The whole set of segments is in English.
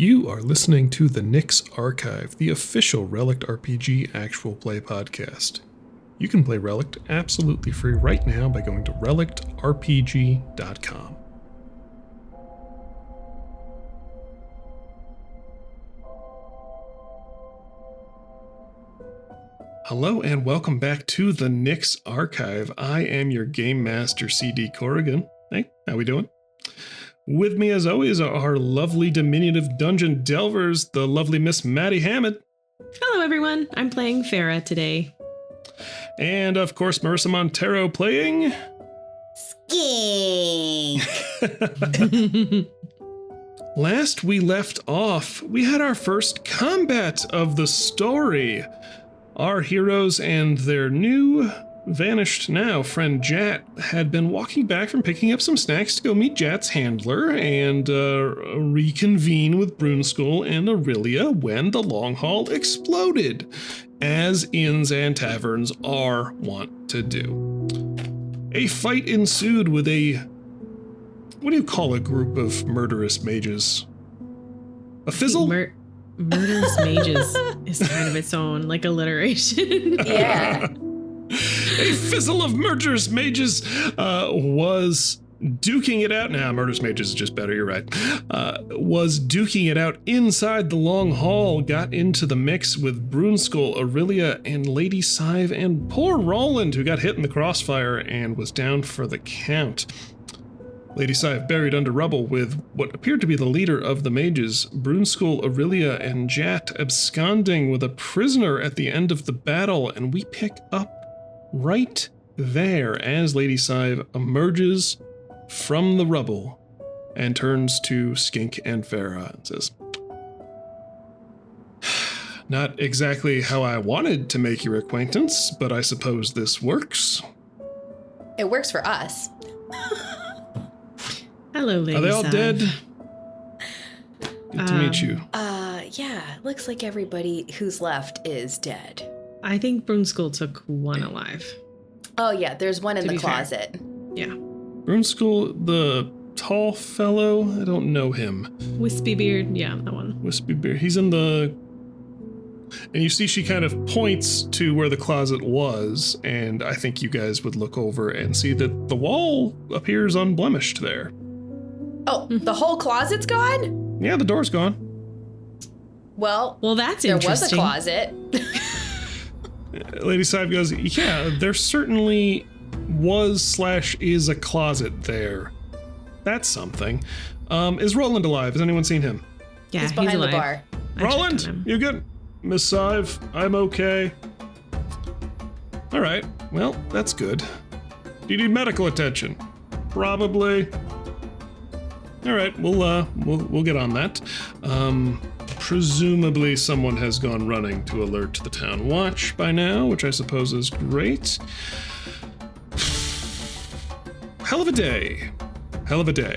You are listening to the Nyx Archive, the official Relic RPG actual play podcast. You can play Relic absolutely free right now by going to relicrpg.com. Hello and welcome back to the Nyx Archive. I am your Game Master, CD Corrigan. Hey, how we doing? With me, as always, are our lovely diminutive dungeon delvers, the lovely Miss Maddie Hammond. Hello, everyone. I'm playing Farah today. And, of course, Marissa Montero playing... Skink. Last we left off, we had our first combat of the story. Our heroes and their new... vanished now friend Jat had been walking back from picking up some snacks to go meet Jat's handler and reconvene with Brunskull and Aurelia when the long haul exploded, as inns and taverns are wont to do. A fight ensued with a... what do you call a group of murderous mages? A fizzle? Murderous mages is kind of its own, like, alliteration. Yeah. A fizzle of murderous mages was duking it out. Nah, murderous mages is just better, you're right. Was duking it out inside the long hall, got into the mix with Brunskull, Aurelia, and Lady Sive, and poor Roland, who got hit in the crossfire and was down for the count. Lady Sive buried under rubble with what appeared to be the leader of the mages, Brunskull, Aurelia, and Jat absconding with a prisoner at the end of the battle, and we pick up right there as Lady Sive emerges from the rubble and turns to Skink and Farah and says, "Not exactly how I wanted to make your acquaintance, but I suppose this works." It works for us. Hello, Lady Are they all Sive. dead? Good to meet you. Yeah, looks like everybody who's left is dead. I think Brunskull took one alive. Oh yeah, there's one in To the be fair. closet. Yeah. Brunskull, the tall fellow, I don't know him. Wispy beard. Yeah, that one. Wispy beard. He's in the... and you see she kind of points to where the closet was, and I think you guys would look over and see that the wall appears unblemished there. Oh, the whole closet's gone? Yeah, the door's gone. Well, That's there was a interesting. closet. Lady Sive goes, "Yeah, there certainly was/is a closet there. That's something. Is Roland alive? Has anyone seen him?" Yeah, He's behind alive. the bar. I checked on Roland, him. you good? Miss Sive, I'm okay. All right, well, that's good. Do you need medical attention? Probably. All right, we'll get on that. Presumably someone has gone running to alert the town watch by now, which I suppose is great. Hell of a day. Hell of a day.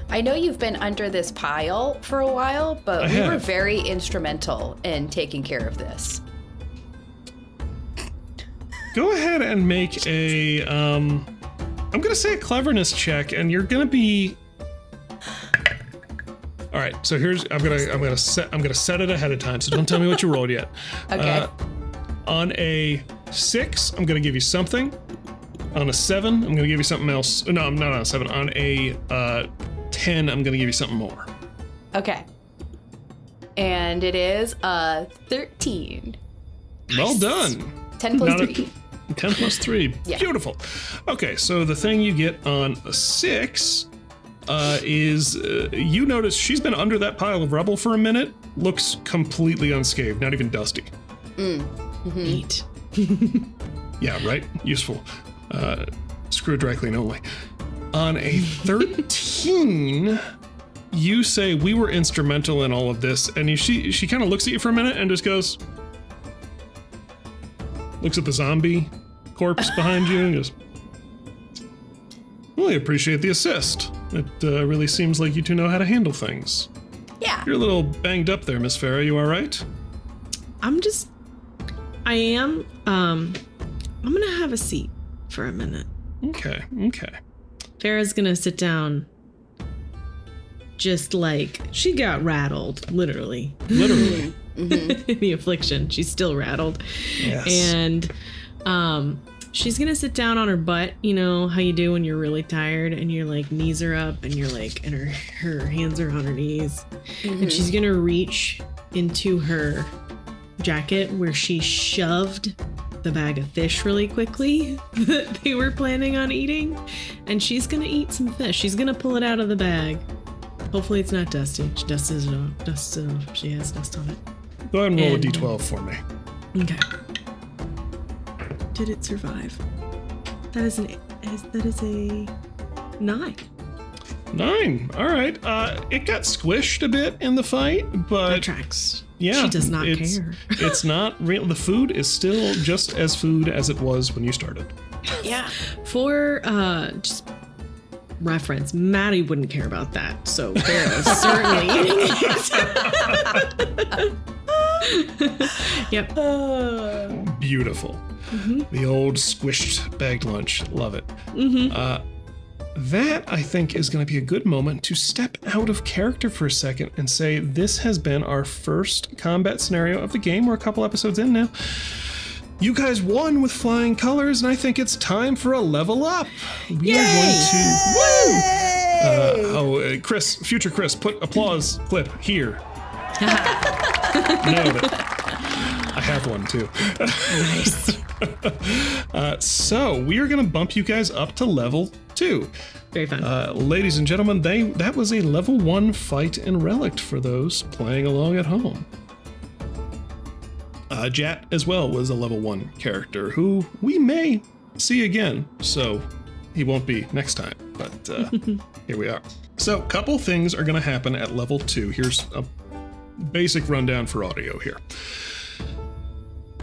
I know you've been under this pile for a while, but I we were have. very instrumental in taking care of this. Go ahead and make a, I'm gonna say a cleverness check, and you're gonna be... All right, so here's, I'm gonna set it ahead of time, so don't tell me what you rolled yet. Okay. On a 6, I'm gonna give you something. On a 7, I'm gonna give you something else. No, I'm not on a 7. On a 10, I'm gonna give you something more. Okay. And it is 13. Well done. 10 plus Not a- 3. 10 plus 3. Yeah. Beautiful. Okay, so the thing you get on a 6 is you notice she's been under that pile of rubble for a minute, looks completely unscathed, not even dusty. Neat. Yeah, right? Useful. Screw dry clean only. On a 13, you say we were instrumental in all of this, and she kind of looks at you for a minute and just goes, looks at the zombie corpse behind you and goes, "Well, I appreciate the assist. It really seems like you two know how to handle things. Yeah. You're a little banged up there, Miss Farah. You all right?" I am. I'm gonna have a seat for a minute. Okay. Farah's gonna sit down just like she got rattled, literally. Literally. In the affliction. She's still rattled. Yes. And she's gonna sit down on her butt, you know how you do when you're really tired and your like knees are up and you're like, and her hands are on her knees. And she's gonna reach into her jacket where she shoved the bag of fish really quickly that they were planning on eating, and she's gonna eat some fish. She's gonna pull it out of the bag. Hopefully it's not dusty. She dusted it off. She has dust on it. Go ahead and roll a And, d12 for me. Okay. Did it survive? That is a 9. 9. All right. It got squished a bit in the fight, That but tracks. yeah, She does not care. It's not real. The food is still just as food as it was when you started. Yeah. For just reference, Maddie wouldn't care about that, so Farrah's certainly eating it. Yep. Beautiful. The old squished bagged lunch. Love it. That, I think, is going to be a good moment to step out of character for a second and say this has been our first combat scenario of the game. We're a couple episodes in now. You guys won with flying colors, and I think it's time for a level up. We are going to... Chris, future Chris, put applause clip here. Nailed it. I have one too. Nice. So we are going to bump you guys up to level 2. Very fun. Ladies and gentlemen, that was a level 1 fight in Relict for those playing along at home. Jat as well was a level 1 character who we may see again, so he won't be next time, but here we are. So a couple things are going to happen at level 2. Here's a basic rundown for audio here.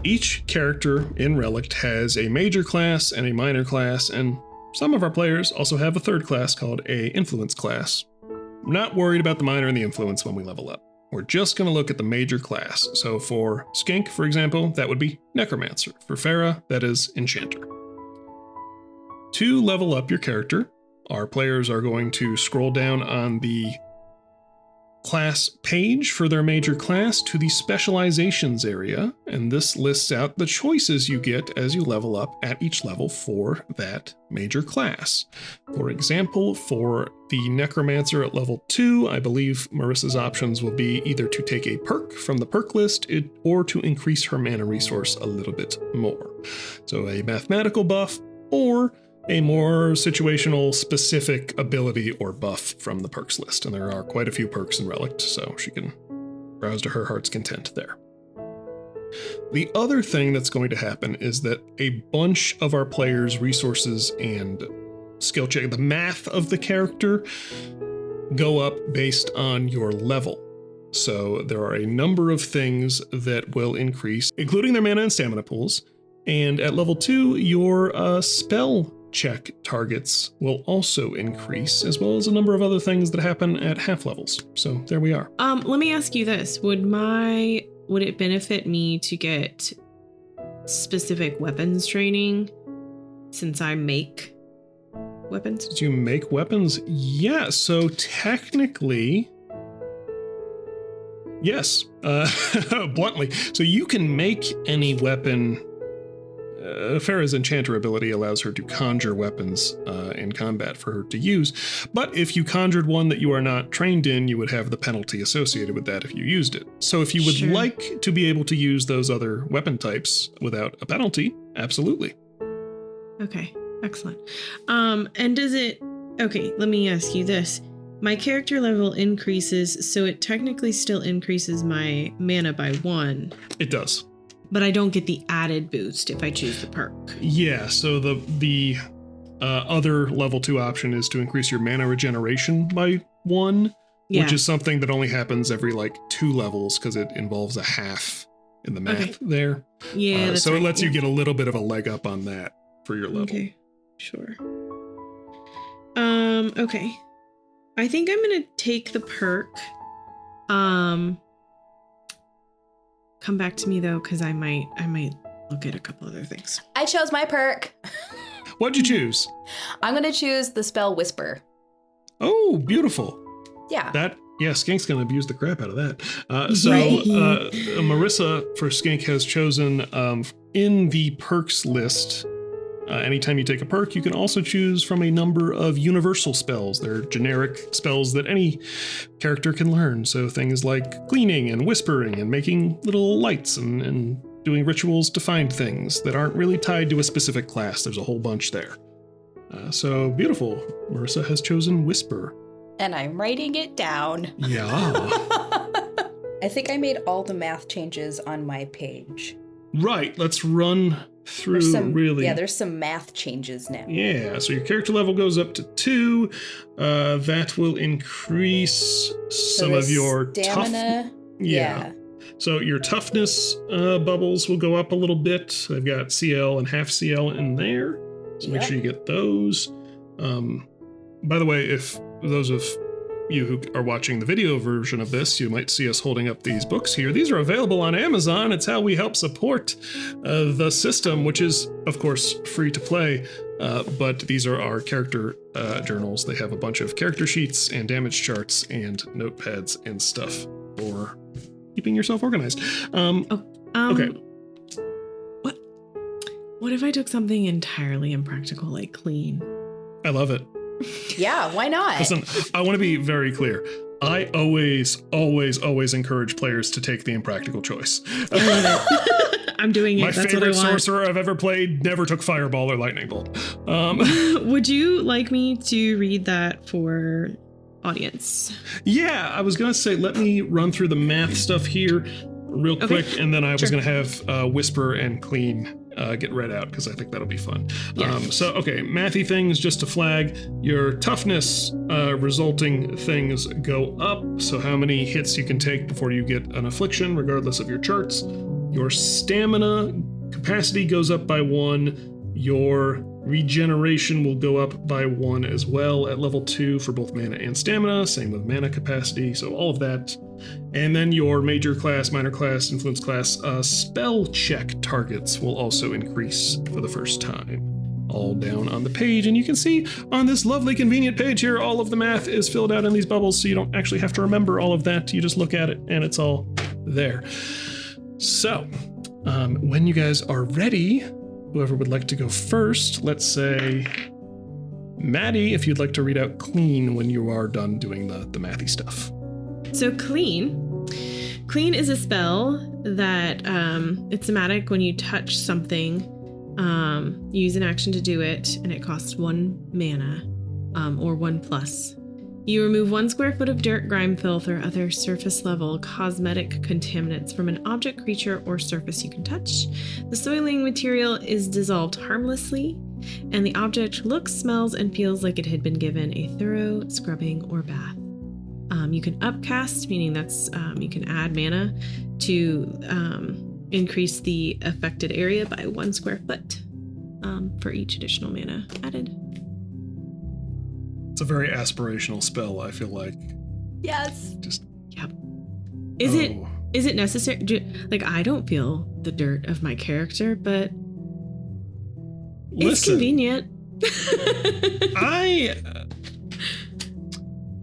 Each character in Relict has a major class and a minor class, and some of our players also have a third class called a influence class. I'm not worried about the minor and the influence when we level up. We're just going to look at the major class. So for Skink, for example, that would be Necromancer. For Farrah, that is Enchanter. To level up your character, our players are going to scroll down on the class page for their major class to the specializations area, and this lists out the choices you get as you level up at each level for that major class. For example, for the Necromancer at level 2, I believe Marissa's options will be either to take a perk from the perk list or to increase her mana resource a little bit more. So a mathematical buff or a more situational specific ability or buff from the perks list. And there are quite a few perks in Relict, so she can browse to her heart's content there. The other thing that's going to happen is that a bunch of our players' resources and skill check, the math of the character, go up based on your level. So there are a number of things that will increase, including their mana and stamina pools. And at level 2, your spell check targets will also increase, as well as a number of other things that happen at half levels. So there we are. Let me ask you this. Would it benefit me to get specific weapons training since I make weapons? Did you make weapons? Yeah, so technically, yes, bluntly. So you can make any weapon. Farrah's Enchanter ability allows her to conjure weapons in combat for her to use, but if you conjured one that you are not trained in, you would have the penalty associated with that if you used it. So if you would like to be able to use those other weapon types without a penalty, absolutely. Okay, excellent. And does it... Okay, let me ask you this. My character level increases, so it technically still increases my mana by 1. It does. But I don't get the added boost if I choose the perk. Yeah, so the other level 2 option is to increase your mana regeneration by 1, which is something that only happens every 2 levels because it involves a half in the math there. Yeah, that's so right. it lets you get a little bit of a leg up on that for your level. Okay, sure. Okay. I think I'm gonna take the perk. Come back to me though, because I might look at a couple other things. I chose my perk. What'd you choose? I'm going to choose the spell Whisper. Oh, beautiful. Skink's going to abuse the crap out of that. Right? Marissa for Skink has chosen in the perks list. Anytime you take a perk, you can also choose from a number of universal spells. They're generic spells that any character can learn. So things like cleaning and whispering and making little lights and doing rituals to find things that aren't really tied to a specific class. There's a whole bunch there. So beautiful. Marissa has chosen Whisper. And I'm writing it down. Yeah. I think I made all the math changes on my page. Right. Let's run through there's some math changes now. Yeah, so your character level goes up to 2. That will increase some of your stamina. Yeah. So your toughness bubbles will go up a little bit. I've got CL and half CL in there. So make sure you get those. By the way, if those of you who are watching the video version of this, you might see us holding up these books here. These are available on Amazon. It's how we help support the system, which is, of course, free to play. But these are our character journals. They have a bunch of character sheets and damage charts and notepads and stuff for keeping yourself organized. Okay. What if I took something entirely impractical, like clean? I love it. Yeah, why not? Listen, I want to be very clear. I always encourage players to take the impractical choice. I love it. I'm doing it. My That's favorite what I want. sorcerer I've ever played never took Fireball or Lightning Bolt. Would you like me to read that for audience? Yeah, I was going to say, let me run through the math stuff here real quick, and then I was going to have Whisper and Clean get read out because I think that'll be fun. Yeah. Mathy things, just to flag, your toughness resulting things go up. So how many hits you can take before you get an affliction, regardless of your charts. Your stamina capacity goes up by 1. Your regeneration will go up by 1 as well at level 2 for both mana and stamina. Same with mana capacity. So all of that. And then your major class, minor class, influence class, spell check targets will also increase for the first time. All down on the page, and you can see on this lovely convenient page here, all of the math is filled out in these bubbles, so you don't actually have to remember all of that. You just look at it, and it's all there. So, when you guys are ready, whoever would like to go first, let's say Maddie, if you'd like to read out Clean when you are done doing the mathy stuff. So Clean is a spell that it's somatic. When you touch something, you use an action to do it, and it costs 1 mana, or 1+. You remove 1 square foot of dirt, grime, filth, or other surface level cosmetic contaminants from an object, creature, or surface you can touch. The soiling material is dissolved harmlessly, and the object looks, smells, and feels like it had been given a thorough scrubbing or bath. You can upcast, meaning that's you can add mana to increase the affected area by 1 square foot for each additional mana added. It's a very aspirational spell, I feel like. Yes. Is it necessary? Like, I don't feel the dirt of my character, but it's convenient.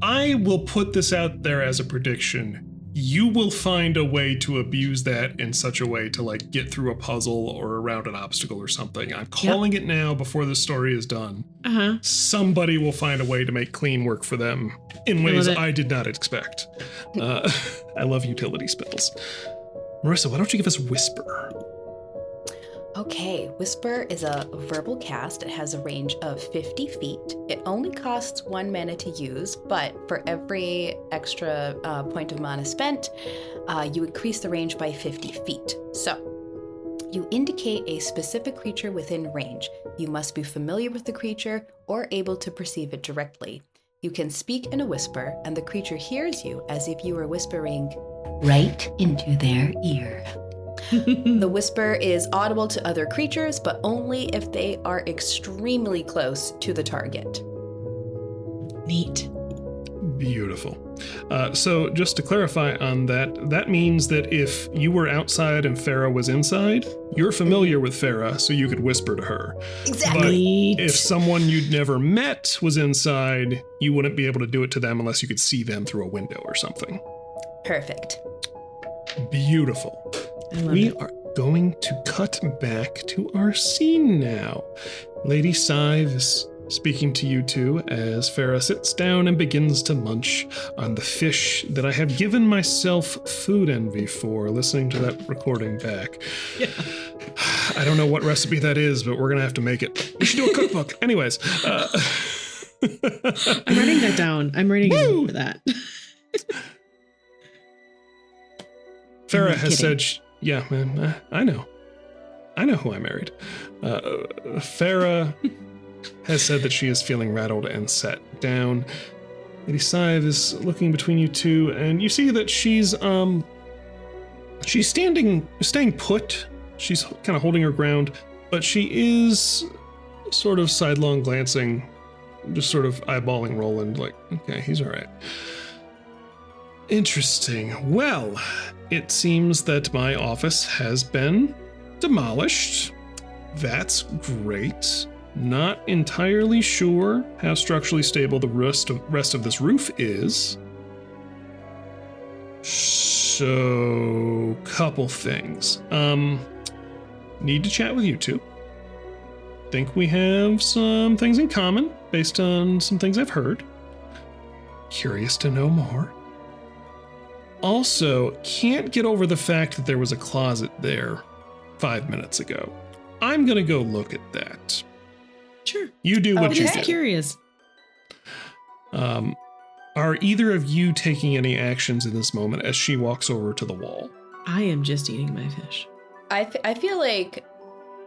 I will put this out there as a prediction. You will find a way to abuse that in such a way to, like, get through a puzzle or around an obstacle or something. I'm calling it now before the story is done. Somebody will find a way to make Clean work for them in ways I did not expect. I love utility spells. Marissa, why don't you give us Whisper? Okay, Whisper is a verbal cast. It has a range of 50 feet. It only costs 1 mana to use, but for every extra point of mana spent, you increase the range by 50 feet. So, you indicate a specific creature within range. You must be familiar with the creature or able to perceive it directly. You can speak in a whisper, and the creature hears you as if you were whispering right into their ear. The whisper is audible to other creatures, but only if they are extremely close to the target. Neat. Beautiful. So just to clarify on that, that means that if you were outside and Farah was inside, you're familiar with Farah, so you could whisper to her. Exactly. But if someone you'd never met was inside, you wouldn't be able to do it to them unless you could see them through a window or something. Perfect. Beautiful. I love We it. are going to cut back to our scene now. Lady Sive is speaking to you two as Farah sits down and begins to munch on the fish that I have given myself food envy for, listening to that recording back. Yeah. I don't know what recipe that is, but we're going to have to make it. We should do a cookbook. Anyways. I'm writing that down. I'm writing Woo! for that. Farah not has kidding. said, yeah, man, I know. I know who I married. Farah has said that she is feeling rattled and sat down. Lady Sive is looking between you two, and you see that she's staying put. She's kind of holding her ground, but she is sort of sidelong glancing, just sort of eyeballing Roland, like, okay, he's all right. Interesting. Well, it seems that my office has been demolished. That's great. Not entirely sure how structurally stable the rest of this roof is. So, couple things. Need to chat with you two. Think we have some things in common based on some things I've heard. Curious to know more. Also, can't get over the fact that there was a closet there 5 minutes ago. I'm gonna go look at that. Sure. You do what I'm you just do. curious. Are either of you taking any actions in this moment as she walks over to the wall? I am just eating my fish. I feel like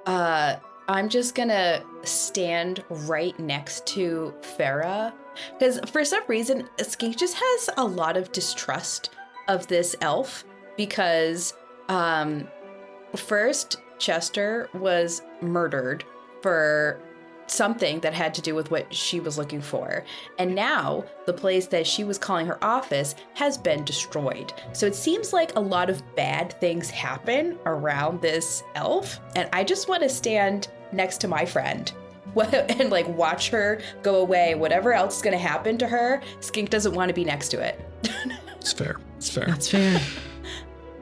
I'm just gonna stand right next to Farah because for some reason Skink just has a lot of distrust of this elf because first Chester was murdered for something that had to do with what she was looking for. And now the place that she was calling her office has been destroyed. So it seems like a lot of bad things happen around this elf. And I just want to stand next to my friend and like watch her go away. Whatever else is going to happen to her, Skink doesn't want to be next to it. It's fair. It's fair. That's fair.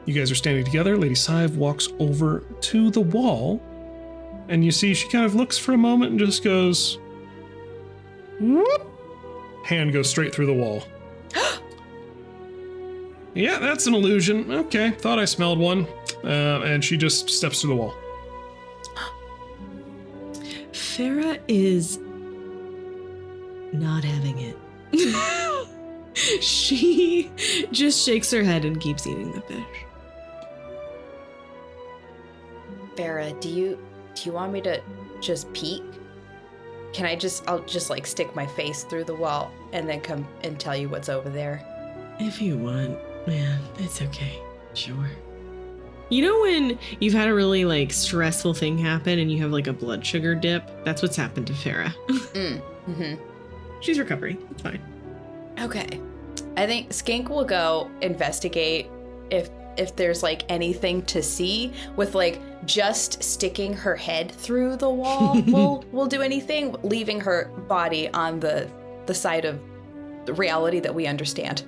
You guys are standing together. Lady Sive walks over to the wall, and you see she kind of looks for a moment and just goes, whoop. Hand goes straight through the wall. Yeah, that's an illusion. Okay, thought I smelled one. And she just steps through the wall. Farah is not having it. She just shakes her head and keeps eating the fish. Farah, do you want me to just peek? I'll just like stick my face through the wall and then come and tell you what's over there. If you want, man, it's okay. Sure. You know when you've had a really like stressful thing happen and you have like a blood sugar dip? That's what's happened to Farah. She's recovering. It's fine. Okay. I think Skink will go investigate if there's like anything to see with like just sticking her head through the wall will do anything, leaving her body on the side of the reality that we understand.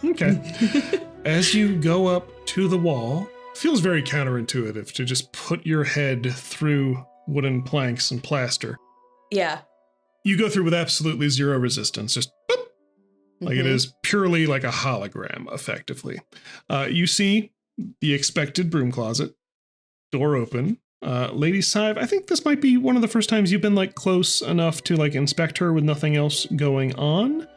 Okay. As you go up to the wall, feels very counterintuitive to just put your head through wooden planks and plaster. Yeah. You go through with absolutely zero resistance, just boop, like it is purely like a hologram, effectively. You see the expected broom closet, door open. Lady Sive, I think this might be one of the first times you've been like close enough to like inspect her with nothing else going on.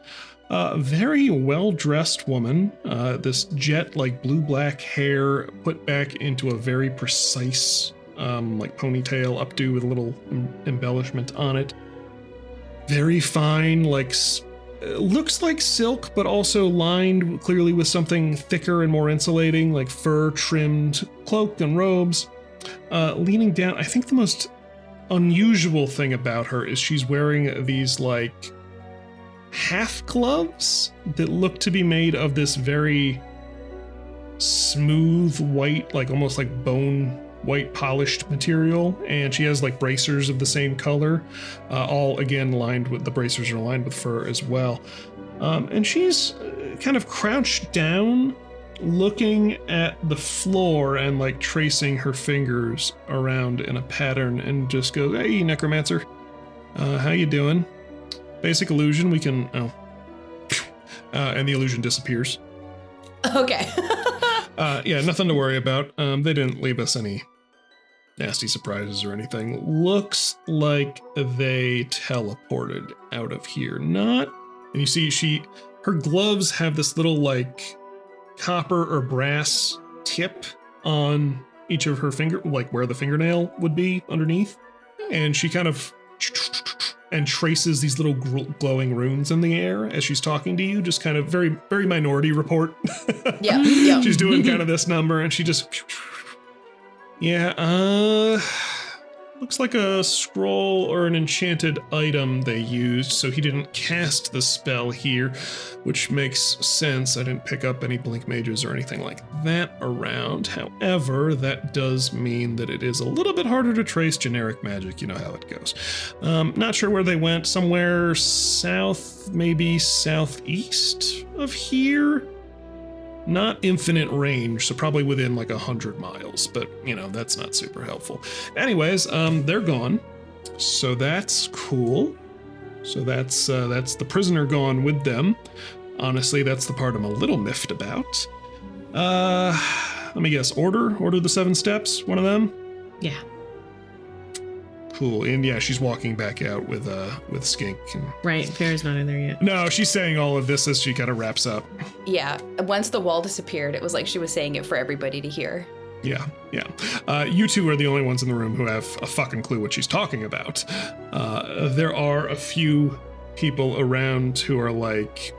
Very well-dressed woman, this jet like blue-black hair put back into a very precise like ponytail updo with a little embellishment on it. Very fine, like looks like silk, but also lined clearly with something thicker and more insulating, like fur-trimmed cloak and robes. Leaning down, I think the most unusual thing about her is she's wearing these like half gloves that look to be made of this very smooth white, like almost like bone white polished material, and she has like bracers of the same color, all again lined with, the bracers are lined with fur as well. And she's kind of crouched down, looking at the floor and like tracing her fingers around in a pattern, and just goes, "Hey, necromancer, how you doing? Basic illusion, we can..." And the illusion disappears. Okay. Yeah, nothing to worry about. They didn't leave us any nasty surprises or anything. Looks like they teleported out of here. Not... And you see her gloves have this little like copper or brass tip on each of her finger, like where the fingernail would be underneath. And she kind of and traces these little glowing runes in the air as she's talking to you, just kind of very, very Minority Report. Yeah. She's doing kind of this number, and she just... Yeah, looks like a scroll or an enchanted item they used, so he didn't cast the spell here, which makes sense. I didn't pick up any blink mages or anything like that around. However, that does mean that it is a little bit harder to trace generic magic. You know how it goes. Not sure where they went. Somewhere south, maybe southeast of here. Not infinite range, so probably within like 100 miles, but you know, that's not super helpful. Anyways, they're gone, so that's cool. So that's the prisoner gone with them. Honestly, that's the part I'm a little miffed about. Let me guess, Order the 7 steps, one of them? Yeah. Cool. And yeah, she's walking back out with Skink. Right, Farrah's not in there yet. No, she's saying all of this as she kind of wraps up. Yeah. Once the wall disappeared, it was like she was saying it for everybody to hear. Yeah. You two are the only ones in the room who have a fucking clue what she's talking about. There are a few people around who are like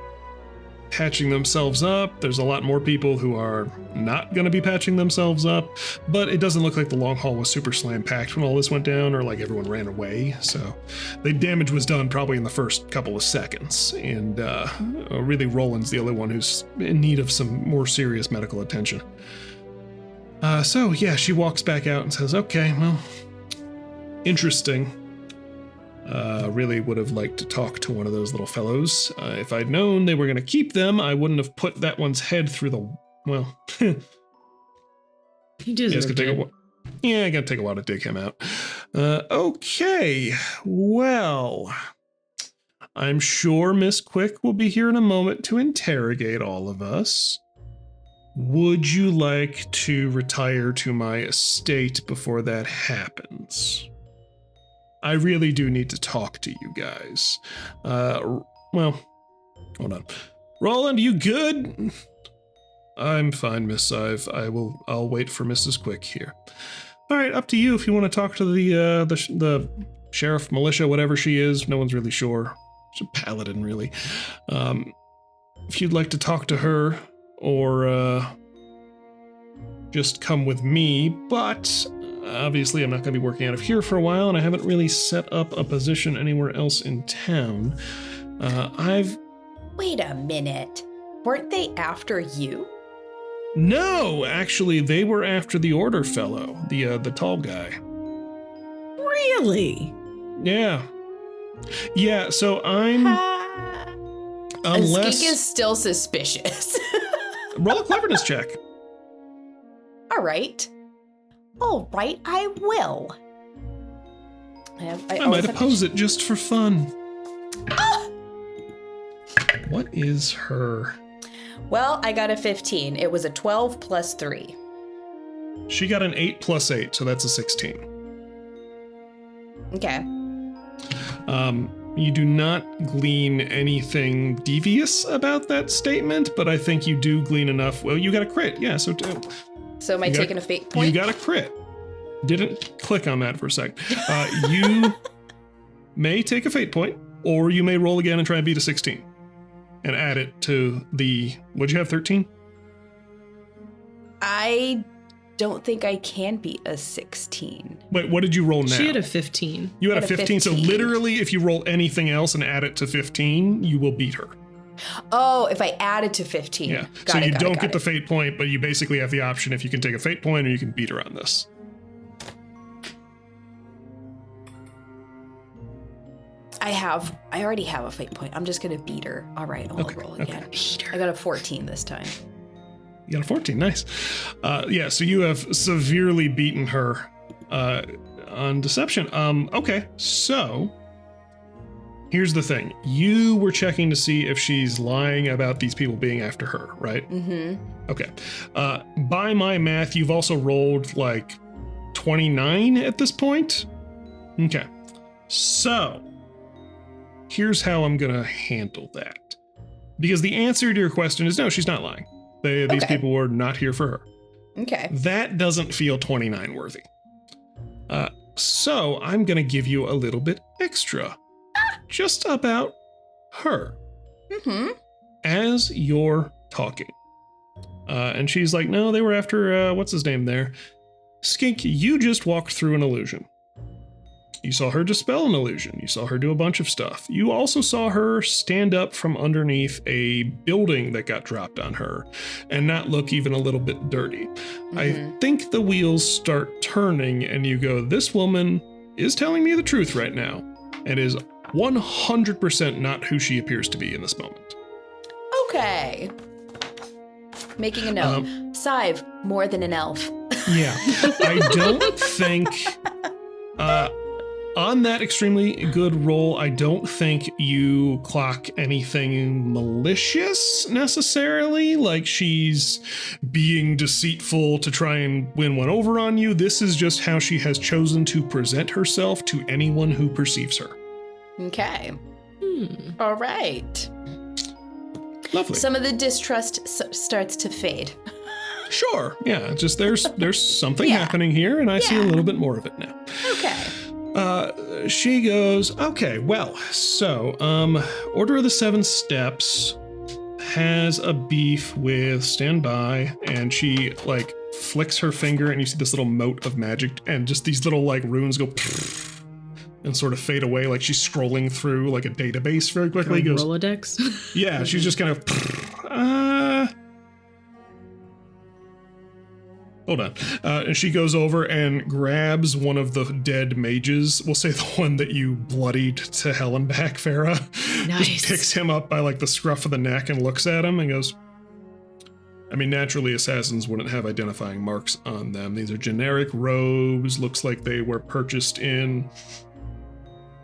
patching themselves up. There's a lot more people who are not going to be patching themselves up, but it doesn't look like the long hall was super slam packed when all this went down, or like everyone ran away. So the damage was done probably in the first couple of seconds. And really Roland's the only one who's in need of some more serious medical attention. So yeah, she walks back out and says, "Okay, well, interesting. Really would have liked to talk to one of those little fellows. If I'd known they were going to keep them, I wouldn't have put that one's head through the... Well, He deserved it. Yeah, gotta take a while to dig him out. Okay, well, I'm sure Miss Quick will be here in a moment to interrogate all of us. Would you like to retire to my estate before that happens? I really do need to talk to you guys. Well, hold on. Roland, you good? I'm fine, Miss Sive. I'll wait for Mrs. Quick here. All right, up to you if you want to talk to the sheriff, militia, whatever she is. No one's really sure. She's a paladin, really. If you'd like to talk to her, or just come with me, but obviously I'm not going to be working out of here for a while, and I haven't really set up a position anywhere else in town. Wait a minute. Weren't they after you? No, actually, they were after the Order fellow, the tall guy. Really? Yeah. So I'm... Skink is still suspicious. Roll a cleverness check. All right, I will. I might oppose it just for fun. Ah! What is her? Well, I got a 15. It was a 12 plus 3. She got an 8 plus 8, so that's a 16. Okay. You do not glean anything devious about that statement, but I think you do glean enough. Well, you got a crit, yeah, so am I taking a fate point? You got a crit. Didn't click on that for a second. You may take a fate point, or you may roll again and try and beat a 16 and add it to the... What'd you have, 13? I don't think I can beat a 16. Wait, what did you roll now? She had a 15. You had a Had a 15, so 15. literally if you roll anything else and add it to 15, you will beat her. Oh, if I added to 15. Yeah. Got So it, you got it, don't got get the it. fate point, but you basically have the option if you can take a fate point or you can beat her on this. I already have a fate point. I'm just going to beat her. All right, I'll roll again. I got a 14 this time. You got a 14, nice. Yeah, so you have severely beaten her on deception. Okay, so here's the thing. You were checking to see if she's lying about these people being after her, right? Mm-hmm. Okay. By my math, you've also rolled like 29 at this point. Okay. So here's how I'm going to handle that. Because the answer to your question is no, she's not lying. These Okay. people were not here for her. Okay. That doesn't feel 29 worthy. So I'm going to give you a little bit extra. Just about her. Mm-hmm. As you're talking. And she's like, no, they were after, what's his name there? Skink, you just walked through an illusion. You saw her dispel an illusion. You saw her do a bunch of stuff. You also saw her stand up from underneath a building that got dropped on her and not look even a little bit dirty. I think the wheels start turning and you go, this woman is telling me the truth right now and is 100% not who she appears to be in this moment. Okay. Making a note. Sive, more than an elf. Yeah. I don't think... on that extremely good roll, I don't think you clock anything malicious necessarily, like she's being deceitful to try and win one over on you. This is just how she has chosen to present herself to anyone who perceives her. Okay. All right. Lovely. Some of the distrust starts to fade. Sure. Yeah, just there's something Yeah. happening here, and I see a Yeah. little bit more of it now. Okay. She goes, okay, well, so, Order of the Seven Steps has a beef with Stand By, and she, like, flicks her finger, and you see this little mote of magic, and just these little, like, runes go and sort of fade away, like she's scrolling through, like, a database very quickly. Goes, Rolodex. yeah, she's just kind of, hold on. And she goes over and grabs one of the dead mages. We'll say the one that you bloodied to hell and back, Farah. Nice. Just picks him up by like the scruff of the neck and looks at him and goes, I mean, naturally assassins wouldn't have identifying marks on them. These are generic robes. Looks like they were purchased in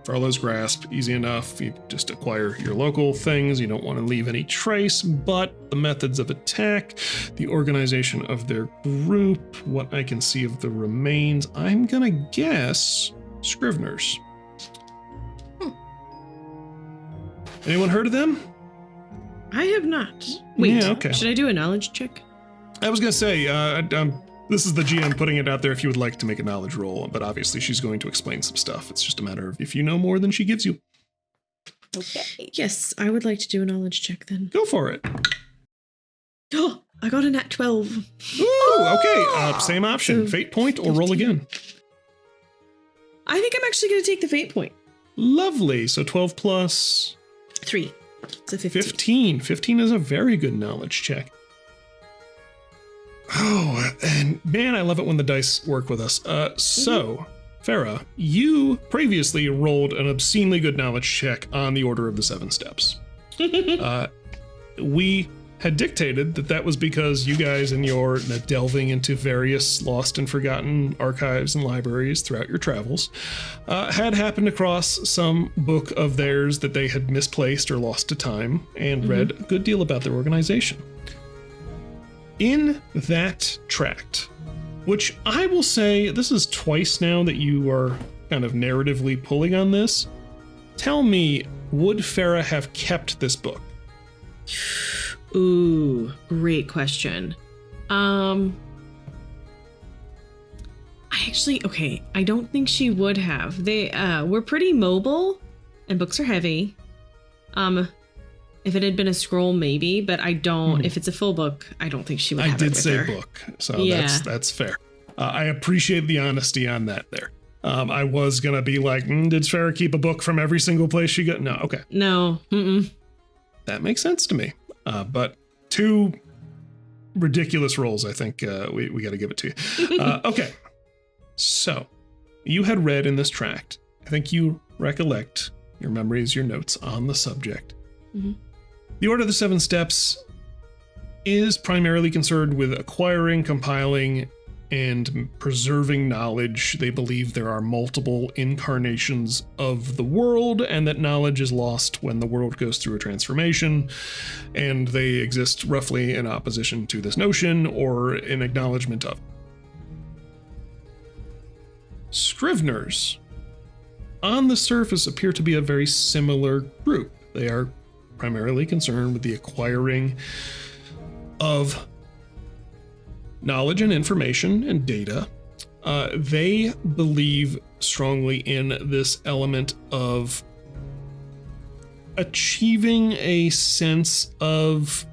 Farlow's Grasp, easy enough. You just acquire your local things. You don't want to leave any trace, but the methods of attack, the organization of their group, what I can see of the remains, I'm gonna guess Scriveners. Anyone heard of them? I have not. Wait, Yeah, okay. should I do a knowledge check? I was gonna say, this is the GM putting it out there if you would like to make a knowledge roll, but obviously she's going to explain some stuff. It's just a matter of if you know more than she gives you. Okay. Yes, I would like to do a knowledge check then. Go for it. Oh, I got a nat 12. Ooh, okay. Same option. So Fate point or roll 15. again. I think I'm actually going to take the fate point. Lovely. So 12 plus 3. So 15. 15. 15 is a very good knowledge check. Oh, and man, I love it when the dice work with us. So, Farah, you previously rolled an obscenely good knowledge check on the Order of the Seven Steps. We had dictated that was because you guys, in your delving into various lost and forgotten archives and libraries throughout your travels, had happened across some book of theirs that they had misplaced or lost to time and read a good deal about their organization. In that tract, which I will say, this is twice now that you are kind of narratively pulling on this, tell me, would Farah have kept this book? Ooh, great question. I don't think she would have. They were pretty mobile and books are heavy. If it had been a scroll, maybe, but I don't. If it's a full book, I don't think she would have it with her. I did say book, so that's fair. I appreciate the honesty on that there. I was going to be like, did Farah keep a book from every single place she got? No, okay. No. That makes sense to me. But 2 ridiculous rolls, I think we got to give it to you. Okay. So, you had read in this tract, I think you recollect your memories, your notes on the subject. Mm-hmm. The Order of the Seven Steps is primarily concerned with acquiring, compiling, and preserving knowledge. They believe there are multiple incarnations of the world and that knowledge is lost when the world goes through a transformation, and they exist roughly in opposition to this notion or in acknowledgement of. Scriveners, on the surface, appear to be a very similar group. They are primarily concerned with the acquiring of knowledge and information and data. They believe strongly in this element of achieving a sense of...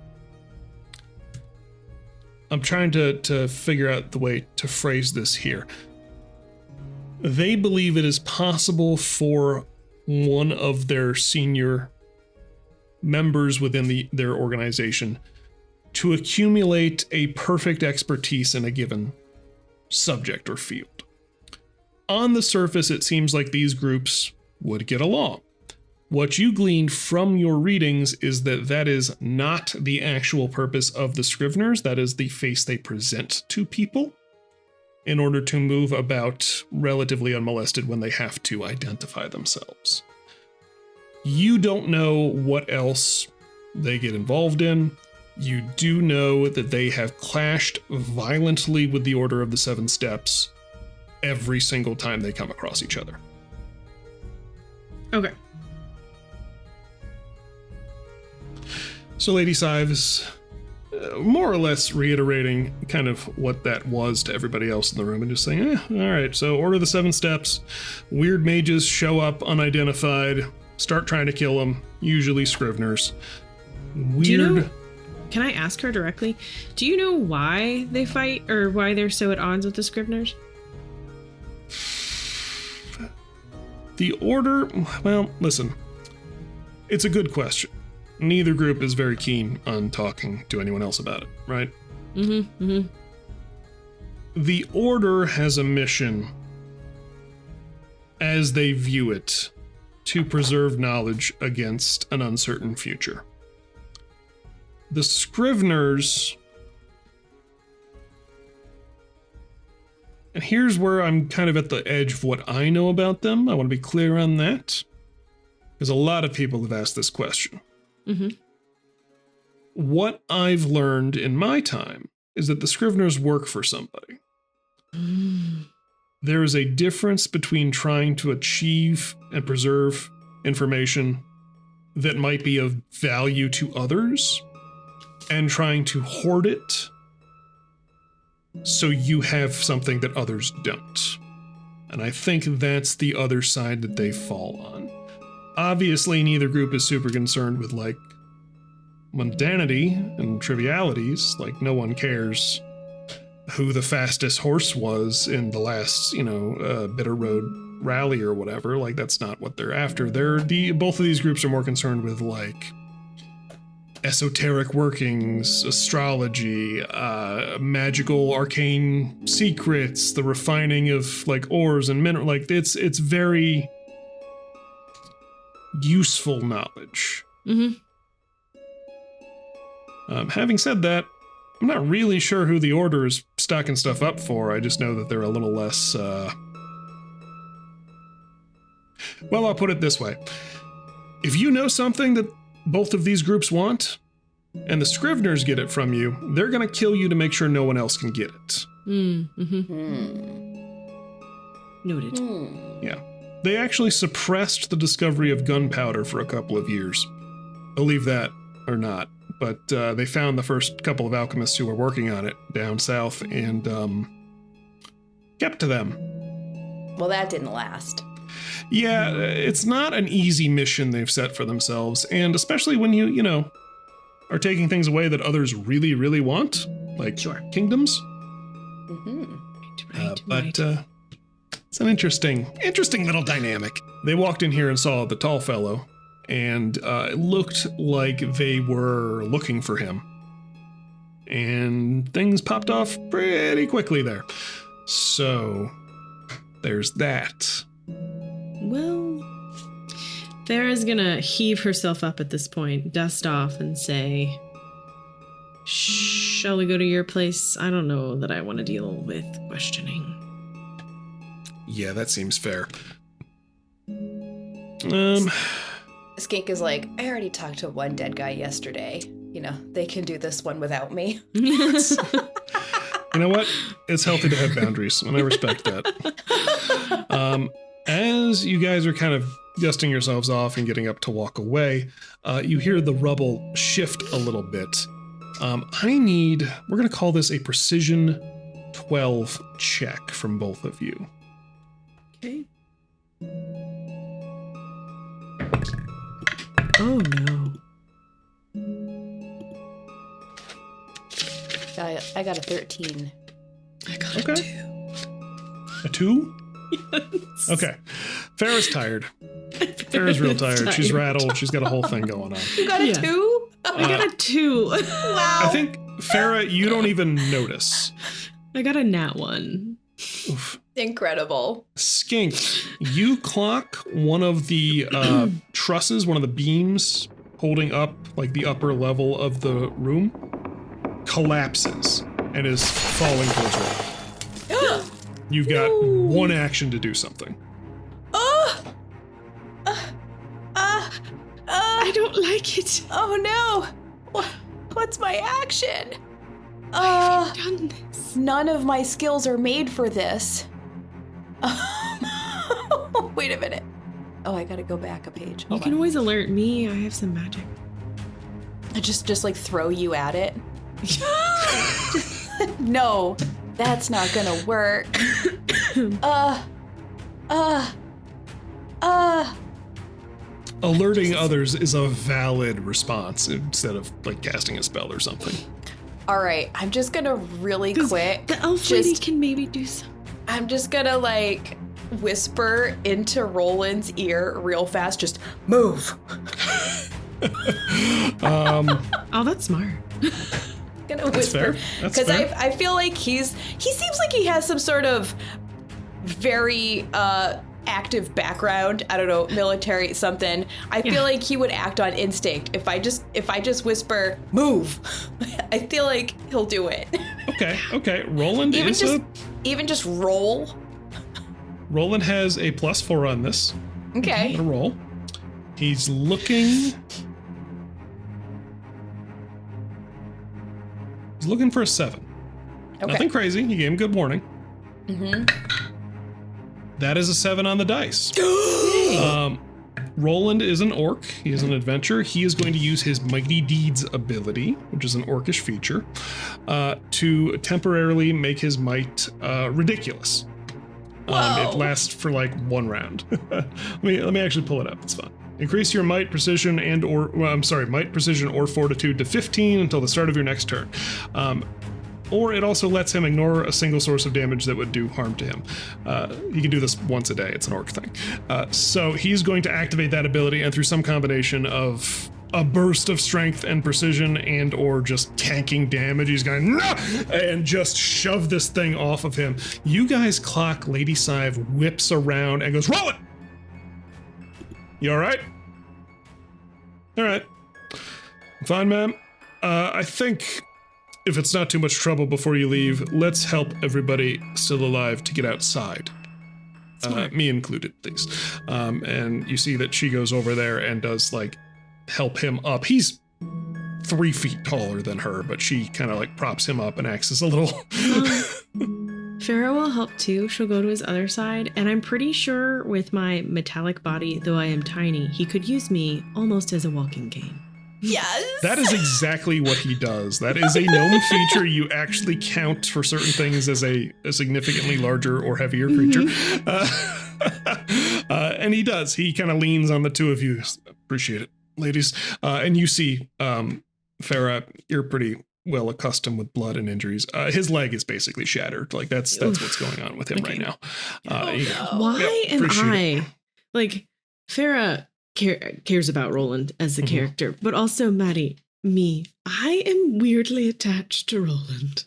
I'm trying to figure out the way to phrase this here. They believe it is possible for one of their senior members within their organization to accumulate a perfect expertise in a given subject or field. On the surface, it seems like these groups would get along. What you gleaned from your readings is that that is not the actual purpose of the Scriveners. That is the face they present to people in order to move about relatively unmolested when they have to identify themselves. You don't know what else they get involved in. You do know that they have clashed violently with the Order of the Seven Steps every single time they come across each other. Okay. So Lady Sive is more or less reiterating kind of what that was to everybody else in the room and just saying, all right, so Order of the Seven Steps, weird mages show up unidentified, start trying to kill them, usually Scriveners. Weird. Can I ask her directly? Do you know why they fight or why they're so at odds with the Scriveners? The Order, well, listen, it's a good question. Neither group is very keen on talking to anyone else about it, right? The Order has a mission, as they view it, to preserve knowledge against an uncertain future. The Scriveners, and here's where I'm kind of at the edge of what I know about them. I want to be clear on that, because a lot of people have asked this question. What I've learned in my time is that the Scriveners work for somebody. There is a difference between trying to achieve and preserve information that might be of value to others and trying to hoard it so you have something that others don't. And I think that's the other side that they fall on. Obviously, neither group is super concerned with, like, mundanity and trivialities. Like, no one cares who the fastest horse was in the last, Bitter Road rally or whatever. Like, that's not what they're after. Both of these groups are more concerned with, like, esoteric workings, astrology, magical arcane secrets, the refining of, like, ores and mineral. Like, it's very useful knowledge. Having said that, I'm not really sure who the Order is stocking stuff up for. I just know that they're a little less, well, I'll put it this way. If you know something that both of these groups want, and the Scriveners get it from you, they're going to kill you to make sure no one else can get it. Noted. Yeah. They actually suppressed the discovery of gunpowder for a couple of years. Believe that or not. But they found the first couple of alchemists who were working on it down south and kept to them. Well, that didn't last. Yeah, it's not an easy mission they've set for themselves, and especially when you know, are taking things away that others really, really want, like kingdoms. Mm-hmm. Right. It's an interesting little dynamic. They walked in here and saw the tall fellow, and it looked like they were looking for him. And things popped off pretty quickly there. So, there's that. Well, Farah's gonna heave herself up at this point, dust off, and say, shall we go to your place? I don't know that I want to deal with questioning. Yeah, that seems fair. Skink is like, I already talked to one dead guy yesterday. You know, they can do this one without me. You know what? It's healthy to have boundaries, and I respect that. As you guys are kind of dusting yourselves off and getting up to walk away, you hear the rubble shift a little bit. We're going to call this a precision 12 check from both of you. Okay. Oh no. I got a 13. I got a 2. A 2? Yes. Okay. Farah's tired. Farah's real tired. She's rattled. She's got a whole thing going on. You got a 2? I got a 2. Wow. I think, Farah, you don't even notice. I got a nat 1. Oof. Incredible. Skink, you clock one of the trusses, one of the beams holding up like the upper level of the room, collapses and is falling towards her. You've got one action to do something. I don't like it. Oh no! What's my action? Why have you done this? None of my skills are made for this. Wait a minute. Oh, I gotta go back a page. You Hold can on. always alert me. I have some magic. I just like throw you at it. No, that's not gonna work. Alerting others is a valid response instead of like casting a spell or something. All right, I'm just gonna really quick. The elf lady can maybe do some. I'm just gonna like whisper into Roland's ear real fast. Just move. Oh, that's smart. Gonna That's whisper fair. That's because fair. I feel like he seems like he has some sort of very active background. I don't know, military something. I feel like he would act on instinct. If I just whisper move, I feel like he'll do it. Okay. Roland Even just roll. Roland has a +4 on this. Okay. A roll. He's looking for a 7. Okay. Nothing crazy. You gave him good warning. Mm-hmm. That is a 7 on the dice. Roland is an orc. He is an adventurer. He is going to use his Mighty Deeds ability, which is an orcish feature, to temporarily make his might ridiculous. It lasts for like 1 round. let me actually pull it up. It's fun. Increase your might, precision, might, precision, or fortitude to 15 until the start of your next turn. Or it also lets him ignore a single source of damage that would do harm to him. He can do this once a day. It's an orc thing. So he's going to activate that ability, and through some combination of a burst of strength and precision and or just tanking damage, he's going no! And just shove this thing off of him. You guys clock Lady Sive whips around and goes, roll it! You all right? All right. Fine, ma'am. I think if it's not too much trouble before you leave, let's help everybody still alive to get outside. Me included, please. And you see that she goes over there and does like help him up. He's 3 feet taller than her, but she kind of like props him up and acts as a little. Farah will help too. She'll go to his other side, and I'm pretty sure with my metallic body, though I am tiny, he could use me almost as a walking cane. Yes. That is exactly what he does. That is a known feature. You actually count for certain things as a significantly larger or heavier creature. And he does. He kind of leans on the two of you. Appreciate it, ladies. And you see, Farah, you're pretty well accustomed with blood and injuries. His leg is basically shattered. Like that's what's going on with him right now. Why am I like Farah cares about Roland as a character, but also Maddie, me. I am weirdly attached to Roland.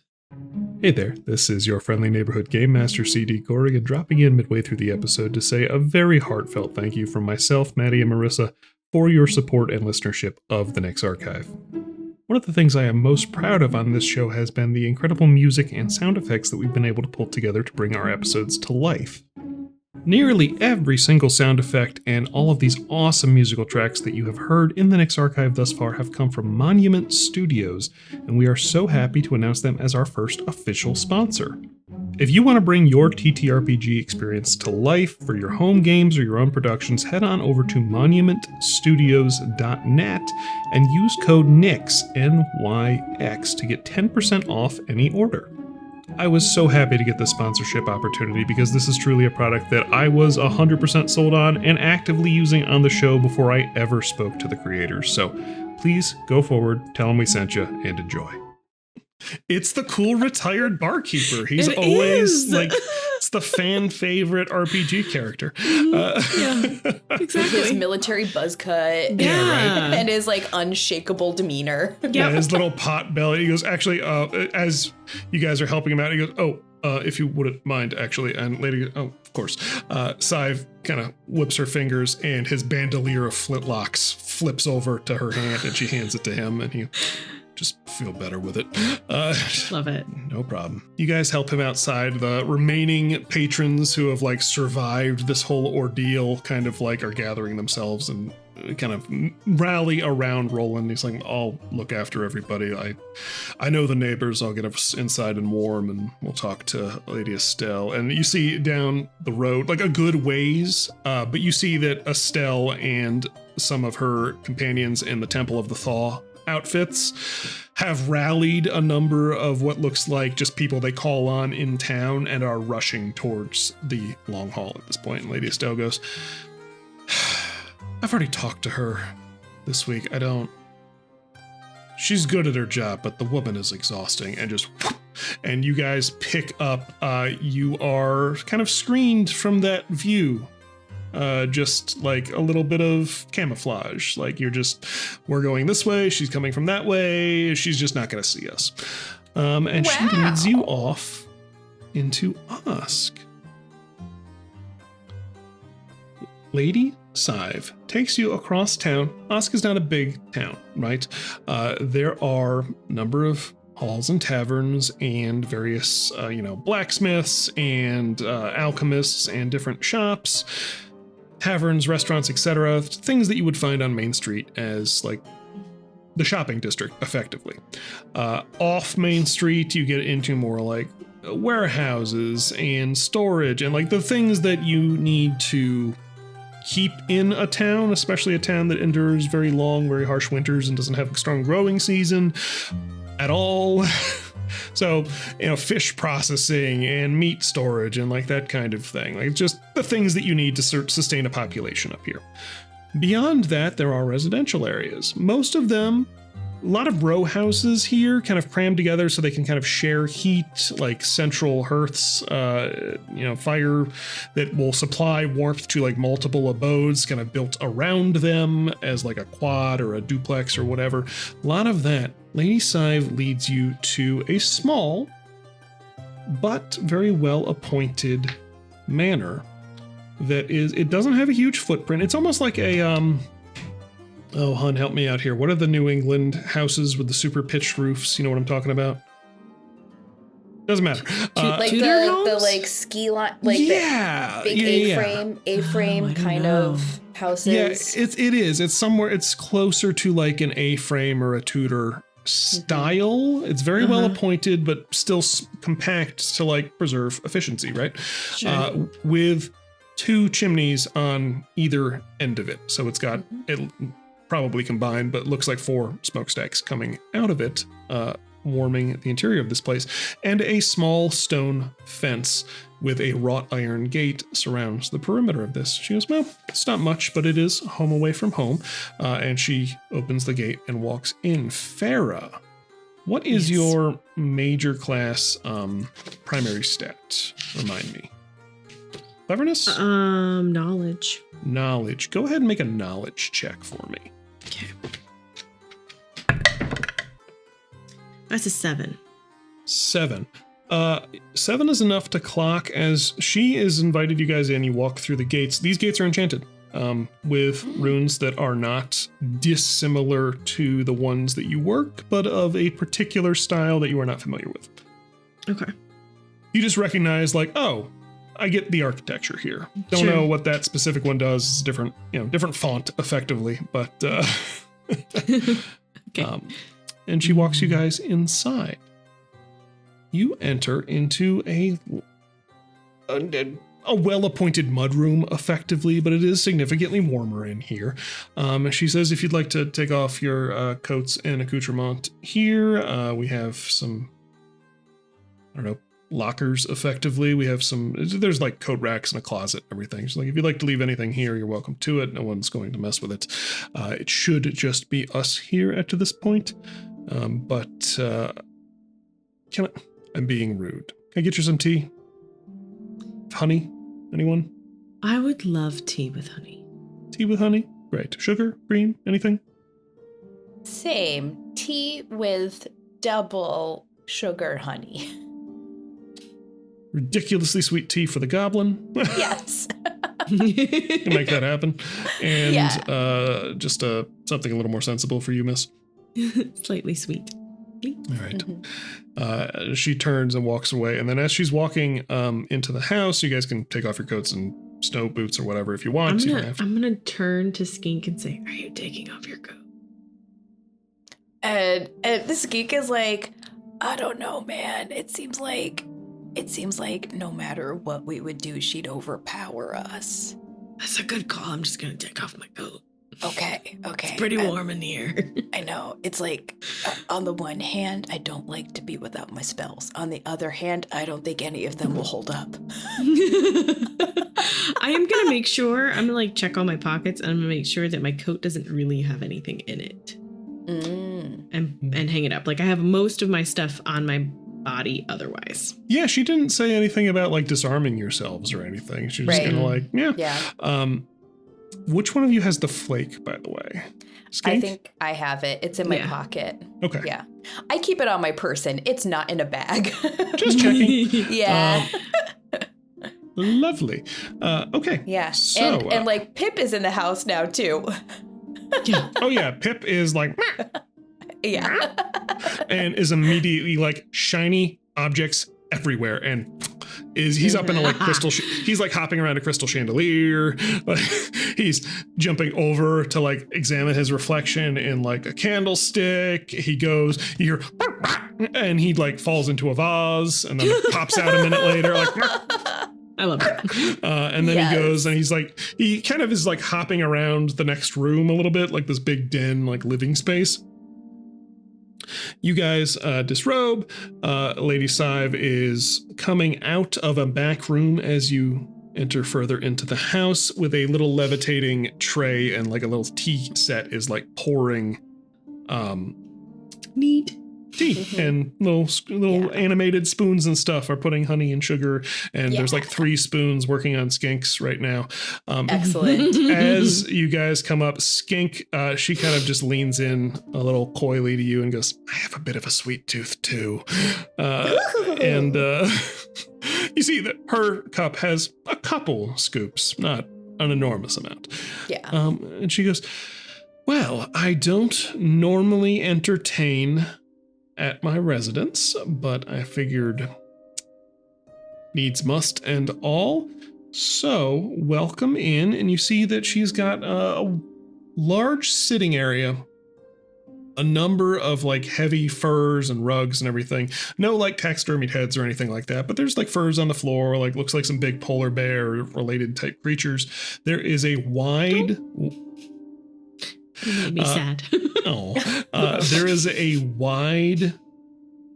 Hey there, this is your friendly neighborhood game master CD Corrigan dropping in midway through the episode to say a very heartfelt thank you from myself, Maddie, and Marissa for your support and listenership of the Nyx Archive. One of the things I am most proud of on this show has been the incredible music and sound effects that we've been able to pull together to bring our episodes to life. Nearly every single sound effect and all of these awesome musical tracks that you have heard in the Nyx Archive thus far have come from Monument Studios, and we are so happy to announce them as our first official sponsor. If you want to bring your TTRPG experience to life for your home games or your own productions, head on over to monumentstudios.net and use code NYX, NYX, to get 10% off any order. I was so happy to get this sponsorship opportunity because this is truly a product that I was 100% sold on and actively using on the show before I ever spoke to the creators. So please go forward, tell them we sent you, and enjoy. It's the cool retired barkeeper. He's always like, it's the fan favorite RPG character. Yeah, exactly. His military buzz cut. Yeah. And his like unshakable demeanor. Yeah, his little pot belly. He goes, actually, as you guys are helping him out, he goes, if you wouldn't mind, actually. And lady goes, of course. Sive kind of whips her fingers and his bandolier of flintlocks flips over to her hand and she hands it to him and he just feel better with it. Love it. No problem. You guys help him outside. The remaining patrons who have like survived this whole ordeal kind of like are gathering themselves and kind of rally around Roland. He's like, I'll look after everybody. I know the neighbors. I'll get us inside and warm and we'll talk to Lady Estelle. And you see down the road, like a good ways, but you see that Estelle and some of her companions in the Temple of the Thaw outfits have rallied a number of what looks like just people they call on in town and are rushing towards the long hall at this point. And Lady Estelle goes, I've already talked to her this week. She's good at her job, but the woman is exhausting. And just, and you guys pick up, you are kind of screened from that view. Just like a little bit of camouflage. Like we're going this way, she's coming from that way, she's just not going to see us. And she leads you off into Osk. Lady Sive takes you across town. Osk is not a big town, right? There are a number of halls and taverns and various, blacksmiths and alchemists and different shops. Taverns, restaurants, etc., things that you would find on Main Street as like the shopping district, effectively. Off Main Street, you get into more like warehouses and storage and like the things that you need to keep in a town, especially a town that endures very long, very harsh winters and doesn't have a strong growing season at all. So, fish processing and meat storage and like that kind of thing. Like just the things that you need to sustain a population up here. Beyond that, there are residential areas. Most of them, a lot of row houses here kind of crammed together so they can kind of share heat, like central hearths, fire that will supply warmth to like multiple abodes kind of built around them as like a quad or a duplex or whatever. A lot of that. Lady Sive leads you to a small but very well appointed manor that it doesn't have a huge footprint. It's almost like a oh, hun, help me out here. What are the New England houses with the super pitched roofs? You know what I'm talking about? Doesn't matter. Like the like ski line, like the big A-frame kind of houses. Yeah, it is. It's somewhere. It's closer to like an A-frame or a Tudor style. It's very well appointed, but still compact to like preserve efficiency, right? Sure. With 2 chimneys on either end of it. So it's got it probably combined, but looks like 4 smokestacks coming out of it, warming the interior of this place, and a small stone fence with a wrought iron gate surrounds the perimeter of this. She goes, well, it's not much, but it is home away from home. And she opens the gate and walks in. Farah, what is your major class primary stat? Remind me. Cleverness? Knowledge. Knowledge. Go ahead and make a knowledge check for me. Okay. That's a 7. 7. 7 is enough to clock as she is invited you guys in. You walk through the gates. These gates are enchanted with runes that are not dissimilar to the ones that you work, but of a particular style that you are not familiar with. Okay. You just recognize like, oh, I get the architecture here. Don't Sure. know what that specific one does. It's different, different font effectively, but Okay. And she walks you guys inside. You enter into a well-appointed mudroom, effectively, but it is significantly warmer in here. She says if you'd like to take off your coats and accoutrement here, we have some, I don't know, lockers, effectively. We have there's like coat racks and a closet, everything. She's like, if you'd like to leave anything here, you're welcome to it. No one's going to mess with it. It should just be us here at this point. But I'm being rude. Can I get you some tea? Honey? Anyone? I would love tea with honey. Tea with honey? Great. Sugar? Cream? Anything? Same. Tea with double sugar honey. Ridiculously sweet tea for the goblin. Yes. Can make that happen. And just something a little more sensible for you, miss. Slightly sweet. All right. Mm-hmm. She turns and walks away. And then as she's walking into the house, you guys can take off your coats and snow boots or whatever if you want. I'm gonna turn to Skink and say, are you taking off your coat? And the Skink is like, I don't know, man. It seems like no matter what we would do, she'd overpower us. That's a good call. I'm just gonna take off my coat. Okay. It's pretty warm in here. I know. It's like, on the one hand, I don't like to be without my spells. On the other hand, I don't think any of them will hold up. I am gonna make sure, I'm gonna like check all my pockets and I'm gonna make sure that my coat doesn't really have anything in it. And hang it up. Like I have most of my stuff on my body otherwise. Yeah, she didn't say anything about like disarming yourselves or anything. She's just Right. kind of like, yeah. Yeah. Which one of you has the flake, by the way? Skink? I think I have it. It's in my Yeah. pocket. Okay. Yeah. I keep it on my person. It's not in a bag. Just checking. Yeah. Lovely. Okay. Yeah. So, and like Pip is in the house now too. Yeah. oh yeah, Pip is like, Yeah. and is immediately like shiny objects everywhere, and he's up in a like crystal. He's like hopping around a crystal chandelier. Like he's jumping over to like examine his reflection in like a candlestick. He goes, you hear, and he like falls into a vase, and then pops out a minute later, like. I love it. And then he goes and he kind of is like hopping around the next room a little bit, like this big den, like living space. You guys disrobe. Lady Sive is coming out of a back room as you enter further into the house with a little levitating tray, and like a little tea set is like pouring Neat. tea, and little animated spoons and stuff are putting honey and sugar, and there's like 3 spoons working on Skinks right now. Excellent. As you guys come up, Skink, she kind of just leans in a little coyly to you and goes, I have a bit of a sweet tooth too. And you see that her cup has a couple scoops, not an enormous amount. Yeah. And she goes, well, I don't normally entertain at my residence, but I figured needs must and all. So welcome in, and you see that she's got a large sitting area, a number of like heavy furs and rugs and everything. No like taxidermied heads or anything like that, but there's like furs on the floor, like looks like some big polar bear related type creatures. There is a wide... It made me sad. There is a wide,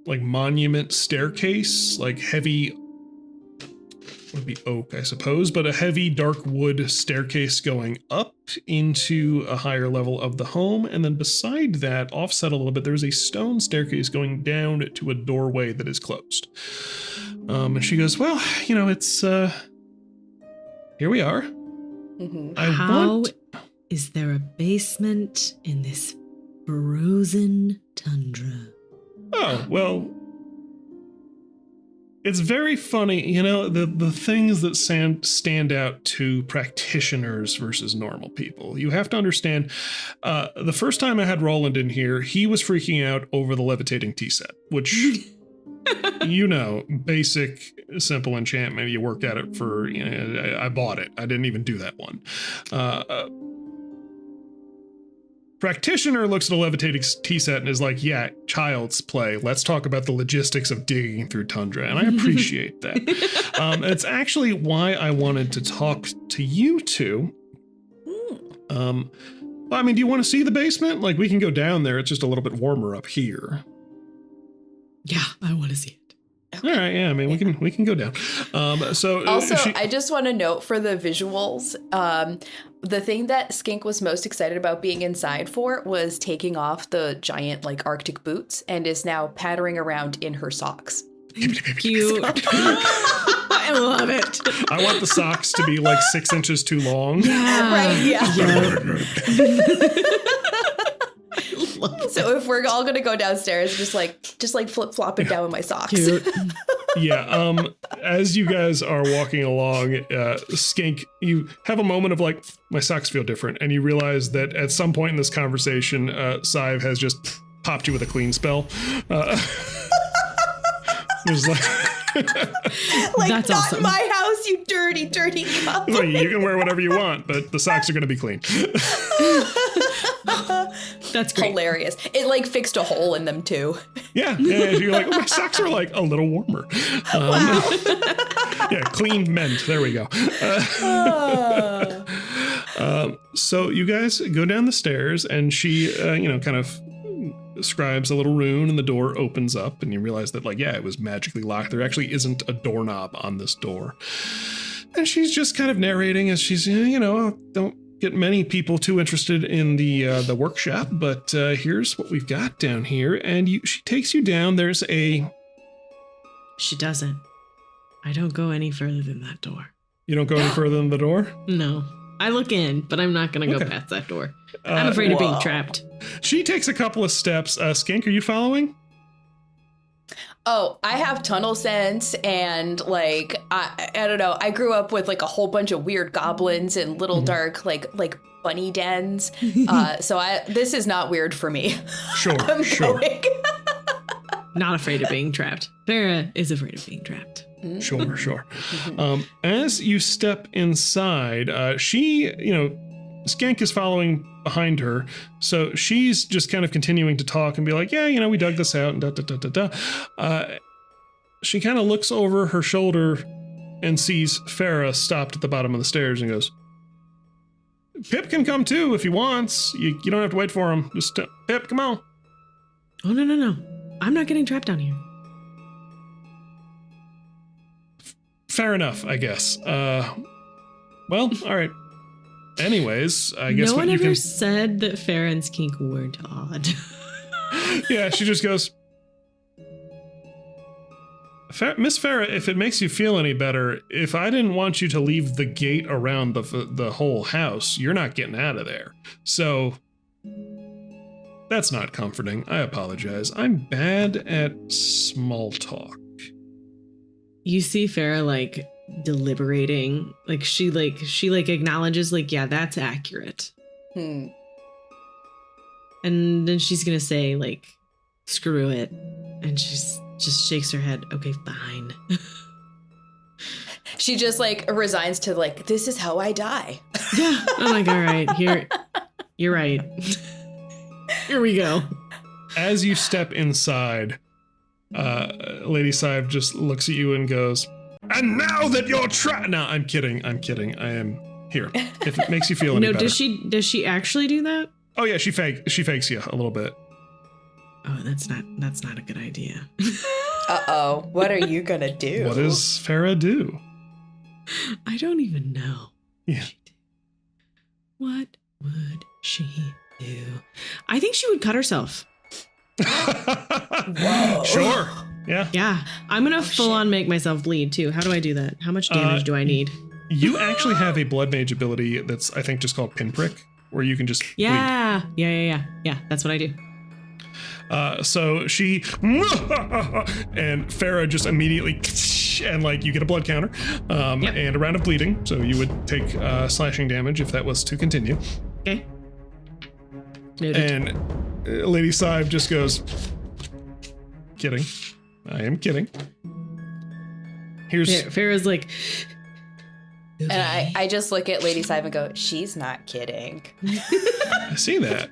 like monument staircase, like heavy would be oak, I suppose, but a heavy dark wood staircase going up into a higher level of the home. And then beside that, offset a little bit, there's a stone staircase going down to a doorway that is closed. And she goes, well, it's, here we are. How is there a basement in this frozen tundra? Oh, well, it's very funny, the things that stand out to practitioners versus normal people. You have to understand, the first time I had Roland in here, he was freaking out over the levitating tea set, which, basic, simple enchantment. You worked at it for, I bought it. I didn't even do that one. Practitioner looks at a levitating tea set and is like, yeah, child's play. Let's talk about the logistics of digging through tundra. And I appreciate that. It's actually why I wanted to talk to you two. Do you want to see the basement? Like, we can go down there. It's just a little bit warmer up here. Yeah, I want to see it. Okay. All right, yeah, we can go down. I just want to note for the visuals, the thing that Skink was most excited about being inside for was taking off the giant Arctic boots and is now pattering around in her socks. Cute. I love it. I want the socks to be 6 inches too long. Yeah. Right, yeah. Love So if we're all gonna go downstairs, just flip flopping down with my socks. Cute. Yeah. As you guys are walking along, Skink, you have a moment of my socks feel different, and you realize that at some point in this conversation, Sive has just popped you with a clean spell. There's That's not awesome. in my house, you dirty goblin. you can wear whatever you want, but the socks are going to be clean. That's great. Hilarious. It fixed a hole in them too. Yeah. You're like, my socks are a little warmer. Wow. Yeah, clean mint. There we go. So you guys go down the stairs, and she, kind of scribes a little rune, and the door opens up, and you realize that, it was magically locked. There actually isn't a doorknob on this door. And she's just kind of narrating as she's, don't get many people too interested in the workshop, but here's what we've got down here. And she takes you down. There's a... She doesn't. I don't go any further than that door. You don't go any further than the door? No. I look in, but I'm not going to go past that door. I'm afraid of being trapped. She takes a couple of steps. Skink, are you following? Oh, I have tunnel sense, and I don't know. I grew up with a whole bunch of weird goblins and little dark like bunny dens. So this is not weird for me. Sure. Sure. Not afraid of being trapped. Farah is afraid of being trapped. Sure. As you step inside, she, Skank is following behind her, so she's just kind of continuing to talk and be like, yeah, we dug this out and da. She kind of looks over her shoulder and sees Farah stopped at the bottom of the stairs and goes, Pip can come too if he wants. You don't have to wait for him. Just, Pip, come on. Oh, no. I'm not getting trapped down here. Fair enough, I guess. Well, all right. Anyways, I guess no what one you ever can... said that Farah and Skink weren't odd. Yeah, she just goes, Miss Farah, if it makes you feel any better, if I didn't want you to leave the gate around the whole house, you're not getting out of there. So that's not comforting. I apologize. I'm bad at small talk. You see Farah deliberating, she acknowledges yeah, that's accurate. And then she's gonna say screw it, and she's just shakes her head. Okay, fine. She just resigns to this is how I die. Yeah, I'm all right, here, you're right. Here we go. As you step inside, Lady Sive just looks at you and goes, and now that you're No, I'm kidding. I am here. If it makes you feel any better. Does she actually do that? Oh yeah, she fakes you a little bit. Oh, that's not a good idea. Uh-oh. What are you gonna do? What does Farah do? I don't even know. Yeah. What would she do? I think she would cut herself. Sure. Yeah. Yeah. I'm going to full on make myself bleed too. How do I do that? How much damage do I need? You actually have a blood mage ability that's, I think, just called pinprick, where you can just bleed. Yeah. Yeah. That's what I do. So she and Farah just immediately and like you get a blood counter and a round of bleeding. So you would take slashing damage if that was to continue. Okay. Noted. And Lady Sive just goes, kidding. I am kidding. Here's Farah's like, And I just look at Lady Sive and go, she's not kidding. I see that.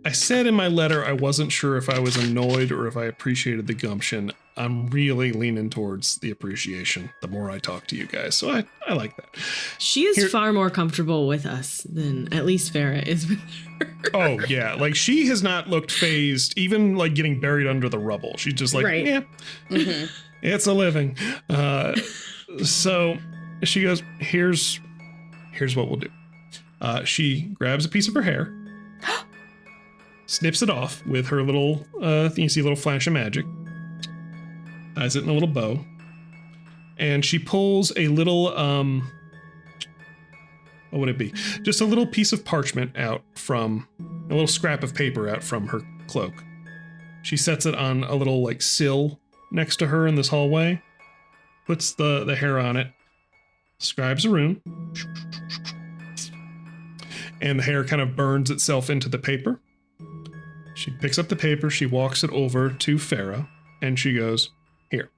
I said in my letter I wasn't sure if I was annoyed or if I appreciated the gumption. I'm really leaning towards the appreciation the more I talk to you guys. So I like that. she is far more comfortable with us than at least Farah is with her. Oh, yeah. Like she has not looked phased, even like getting buried under the rubble. She's just like, Right. yeah, it's a living. So she goes, here's what we'll do. She grabs a piece of her hair, snips it off with her little, you see a little flash of magic, ties it in a little bow, and she pulls a little, what would it be? Just a little piece of parchment out from, a little scrap of paper out from her cloak. She sets it on a little like sill next to her in this hallway, puts the hair on it, scribes a rune, and the hair kind of burns itself into the paper. She picks up the paper, she walks it over to Farah, and she goes, here.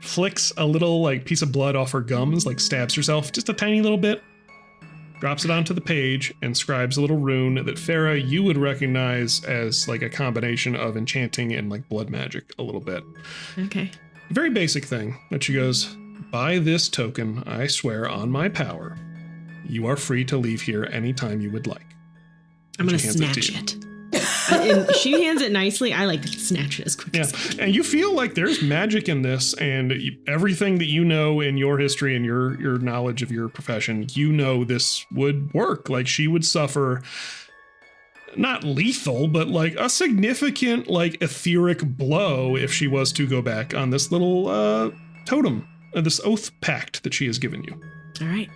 Flicks a little like piece of blood off her gums, like stabs herself just a tiny little bit, drops it onto the page, and scribes a little rune that Farah, you would recognize as like a combination of enchanting and like blood magic a little bit. Okay. Very basic thing, but she goes, by this token, I swear on my power, you are free to leave here anytime you would like. I'm going to She hands snatch to you. it. And she hands it nicely. I like to snatch it as quick Yeah, as and you feel like there's magic in this, and everything that you know in your history and your knowledge of your profession, you know this would work. Like she would suffer not lethal, but like a significant like etheric blow if she was to go back on this little totem, this oath pact that she has given you. All right.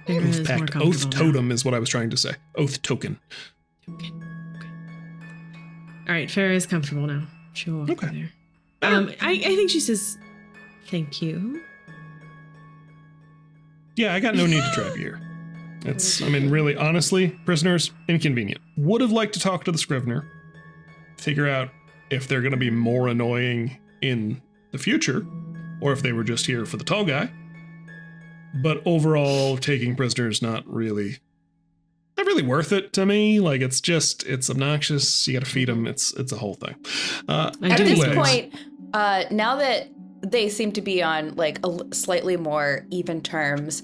Farah is Oath more pact, comfortable oath totem is what I was trying to say. Oath token. now. Okay. All right. Farah is comfortable now. She'll walk Okay. in there. I think she says, thank you. Yeah, I got no need to trap you here. It's, I mean, really, honestly, prisoners, inconvenient. Would have liked to talk to the Scrivener, figure out if they're going to be more annoying in the future, or if they were just here for the tall guy. But overall, taking prisoners not really worth it to me. Like it's obnoxious. You got to feed them. It's a whole thing. At this Anyways. point, now that they seem to be on like slightly more even terms,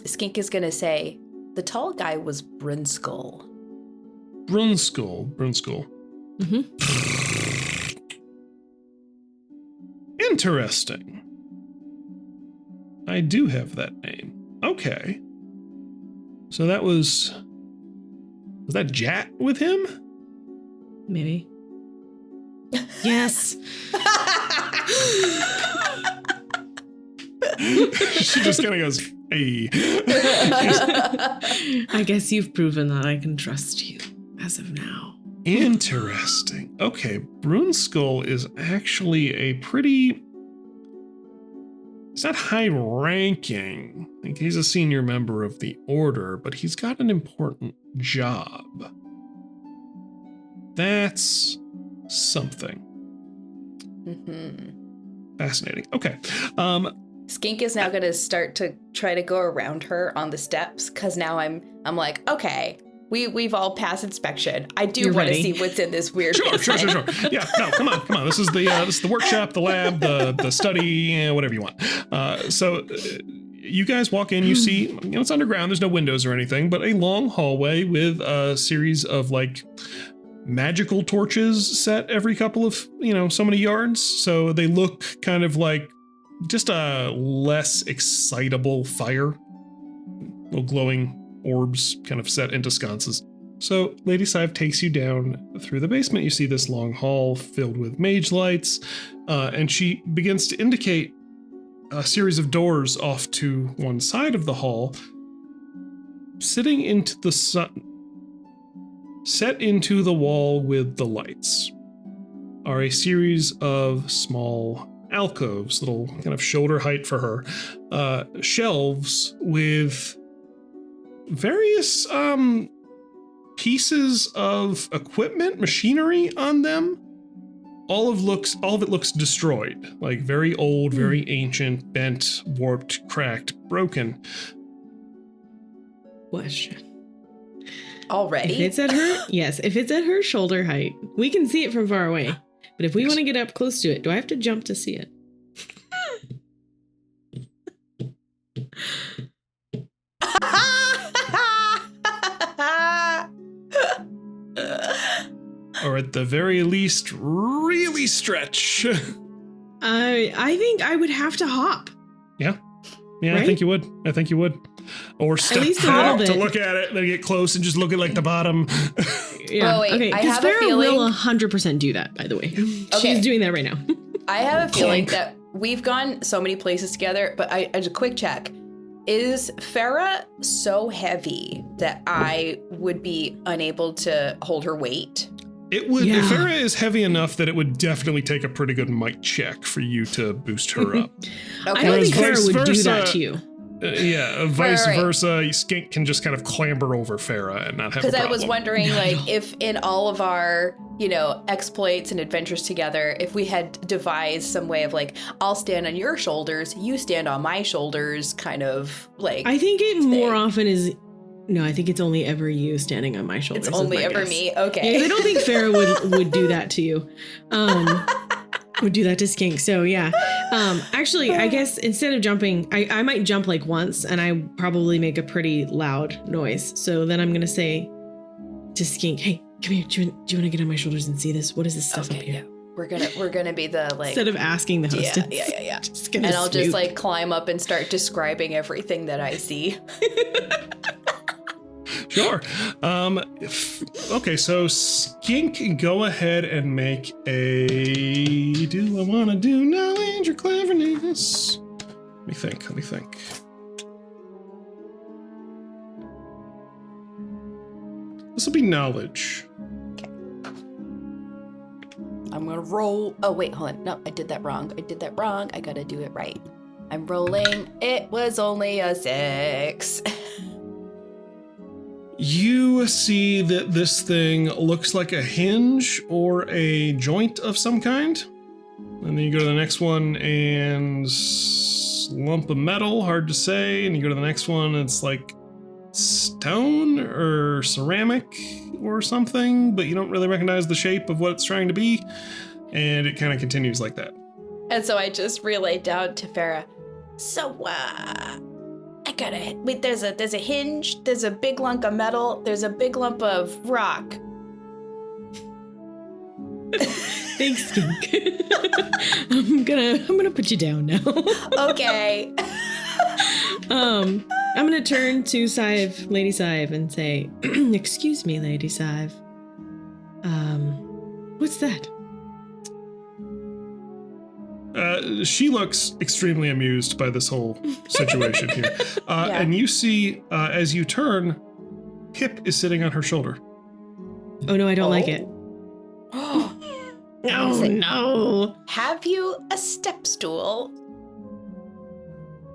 Skink is gonna say the tall guy was Brunskell. Brunskell. Mm-hmm. Interesting. I do have that name. Okay. So that was that Jat with him? Maybe. Yes. She just kind of goes, hey. I guess you've proven that I can trust you as of now. Interesting. Okay, Brunskell is actually a pretty... He's not high ranking. Like he's a senior member of the order, but he's got an important job. That's something. Fascinating. Okay. Skink is now gonna start to try to go around her on the steps because now I'm like, okay, we've all passed inspection. I do want to see what's in this weird. Sure. Yeah, no, come on. This is the workshop, the lab, the study, whatever you want. So you guys walk in, you see, it's underground. There's no windows or anything, but a long hallway with a series of like magical torches set every couple of, so many yards. So they look kind of like just a less excitable fire. Little glowing orbs kind of set into sconces. So Lady Sive takes you down through the basement. You see this long hall filled with mage lights, and she begins to indicate a series of doors off to one side of the hall. Sitting into the sun, set into the wall with the lights, are a series of small alcoves, little kind of shoulder height for her, shelves with various pieces of equipment, machinery on them. All of it looks destroyed, like very old, very ancient, bent, warped, cracked, broken. Question. Already? If it's at her shoulder height, we can see it from far away. But if we want to get up close to it, do I have to jump to see it? Or at the very least, really stretch. I think I would have to hop. Yeah, right? I think you would. Or step least a out little to bit. look at it, then get close and just look at like the bottom. Yeah. Oh, wait, okay. I Because have a Farrah feeling- will 100% do that, by the way. Okay. She's doing that right now. I have a feeling Clunk. that we've gone so many places together, but as a quick check, is Farrah so heavy that I would be unable to hold her weight? It would. Yeah. Farrah is heavy enough that it would definitely take a pretty good mic check for you to boost her up. I Okay. don't Whereas think Farrah vice would do versa- that to you. Vice right. versa. Skink can just kind of clamber over Farrah and not have a Because problem. I was wondering, like, if in all of our, exploits and adventures together, if we had devised some way of like, I'll stand on your shoulders, you stand on my shoulders, kind of like. I think it more thing. often is. No, I think it's only ever you standing on my shoulders. It's is only my ever guess. me. Yeah, Okay. 'cause I don't think Farrah would do that to you. Would do that to Skink. So yeah. Actually, I guess instead of jumping, I might jump like once, and I probably make a pretty loud noise. So then I'm gonna say to Skink, "Hey, come here. Do you want to get on my shoulders and see this? What is this stuff up Okay, here?" yeah. We're gonna be the like. Instead of asking the yeah, hostess. yeah. Just gonna And I'll just snoop. like climb up and start describing everything that I see. Sure. Okay, so Skink, go ahead and make a. Do I want to do knowledge or cleverness? Let me think. This will be knowledge. I'm gonna roll. Oh, wait, hold on. No, I did that wrong. I gotta do it right. I'm rolling. It was only a 6. You see that this thing looks like a hinge or a joint of some kind. And then you go to the next one and lump of metal, hard to say. And you go to the next one, it's like stone or ceramic or something, but you don't really recognize the shape of what it's trying to be. And it kind of continues like that. And so I just relayed down to Farrah. So, I gotta wait. There's a hinge. There's a big lump of metal. There's a big lump of rock. Thanks, Skink. I'm gonna put you down now. Okay. I'm gonna turn to Lady Sive, and say, "Excuse me, Lady Sive. What's that?" She looks extremely amused by this whole situation here. Yeah. And you see, as you turn, Pip is sitting on her shoulder. Oh no, I don't like it. Oh, Oh no. have you a step stool?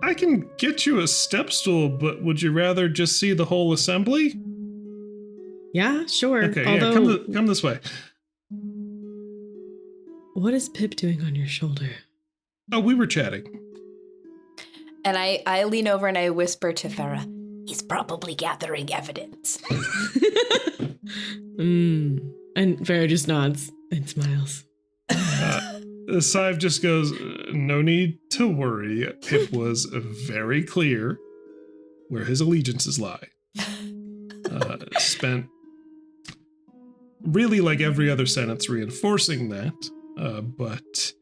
I can get you a step stool, but would you rather just see the whole assembly? Yeah, sure. Okay, Although, yeah, come this way. what is Pip doing on your shoulder? Oh, we were chatting. And I lean over and I whisper to Farrah, he's probably gathering evidence. And Farrah just nods and smiles. Sive just goes, no need to worry. Pip was very clear where his allegiances lie. Spent really like every other sentence reinforcing that. But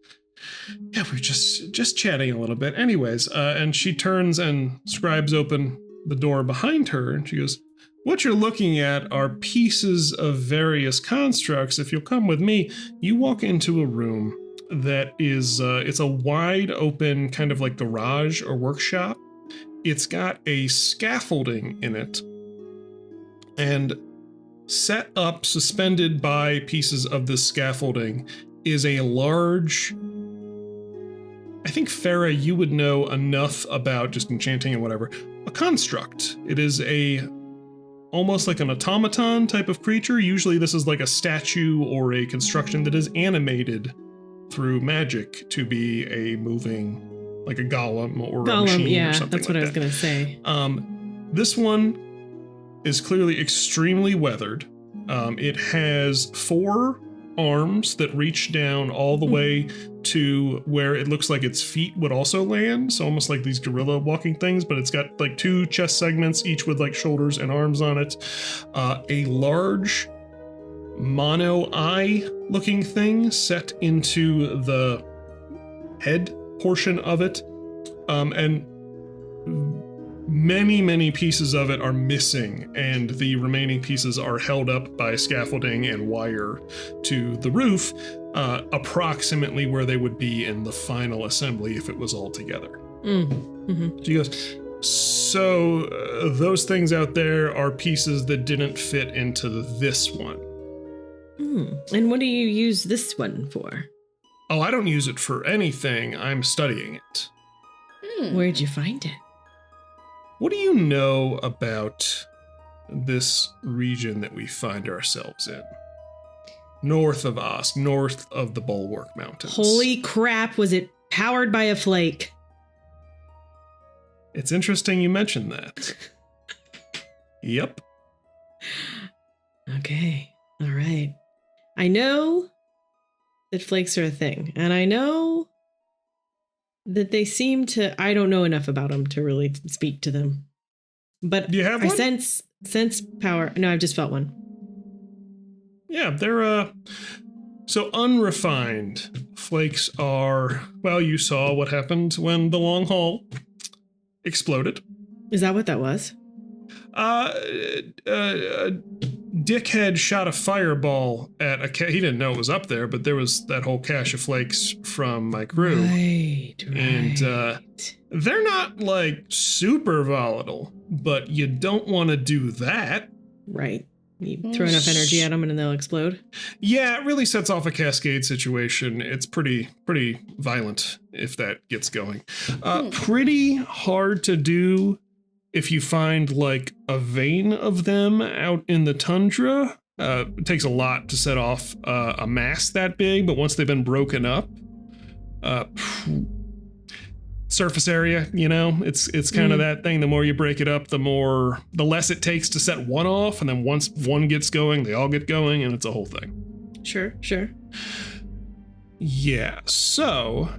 yeah, we're just chatting a little bit. Anyways, and she turns and scribes open the door behind her, and she goes, "What you're looking at are pieces of various constructs. If you'll come with me, you walk into a room that is, it's a wide open kind of like garage or workshop. It's got a scaffolding in it, and set up, suspended by pieces of this scaffolding, is a large, I think, Farah, you would know enough about just enchanting and whatever, a construct. It is almost like an automaton type of creature. Usually this is like a statue or a construction that is animated through magic to be a moving, like a golem or a machine yeah, or something that's what like I was that. gonna say. This one is clearly extremely weathered. It has 4 arms that reach down all the way to where it looks like its feet would also land. So almost like these gorilla walking things, but it's got like 2 chest segments, each with like shoulders and arms on it. A large mono eye looking thing set into the head portion of it. And many pieces of it are missing, and the remaining pieces are held up by scaffolding and wire to the roof, approximately where they would be in the final assembly if it was all together. She goes, so those things out there are pieces that didn't fit into this one. And what do you use this one for? Oh, I don't use it for anything. I'm studying it. Where'd you find it? What do you know about this region that we find ourselves in? North of Osk, north of the Bulwark Mountains. Holy crap, was it powered by a flake? It's interesting you mentioned that. Yep. Okay, all right. I know that flakes are a thing, and I know that they seem to, I don't know enough about them to really speak to them. But Do you have I one? sense power. No, I've just felt one. Yeah, they're so unrefined. Flakes are, well, you saw what happened when the Long Haul exploded. Is that what that was? Dickhead shot a fireball at he didn't know it was up there, but there was that whole cache of flakes from my crew. Right. And they're not like super volatile, but you don't want to do that. Right. You throw enough energy at them and then they'll explode. Yeah, it really sets off a cascade situation. It's pretty violent if that gets going. Pretty hard to do if you find like a vein of them out in the tundra. It takes a lot to set off a mass that big, but once they've been broken up, surface area, you know, it's kind of that thing. The more you break it up, the less it takes to set one off, and then once one gets going, they all get going, and it's a whole thing. Sure. Yeah. So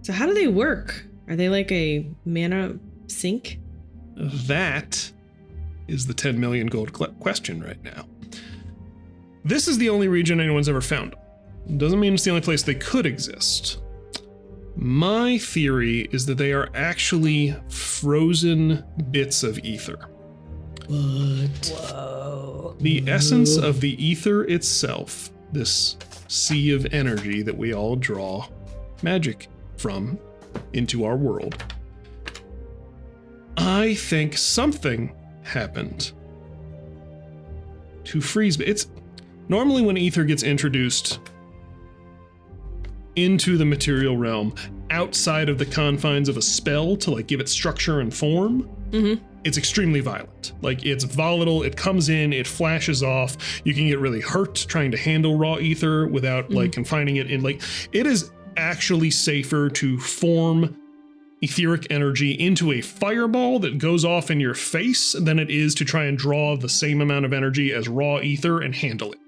how do they work? Are they like a mana sink? that is the 10 million gold question right now. This is the only region anyone's ever found. Doesn't mean it's the only place they could exist. My theory is that they are actually frozen bits of ether. What? Whoa. The essence of the ether itself, this sea of energy that we all draw magic from into our world. I think something happened to freeze. It's normally when ether gets introduced into the material realm outside of the confines of a spell to like give it structure and form, it's extremely violent. Like it's volatile, it comes in, it flashes off. You can get really hurt trying to handle raw ether without like confining it in. Like it is actually safer to form etheric energy into a fireball that goes off in your face than it is to try and draw the same amount of energy as raw ether and handle it.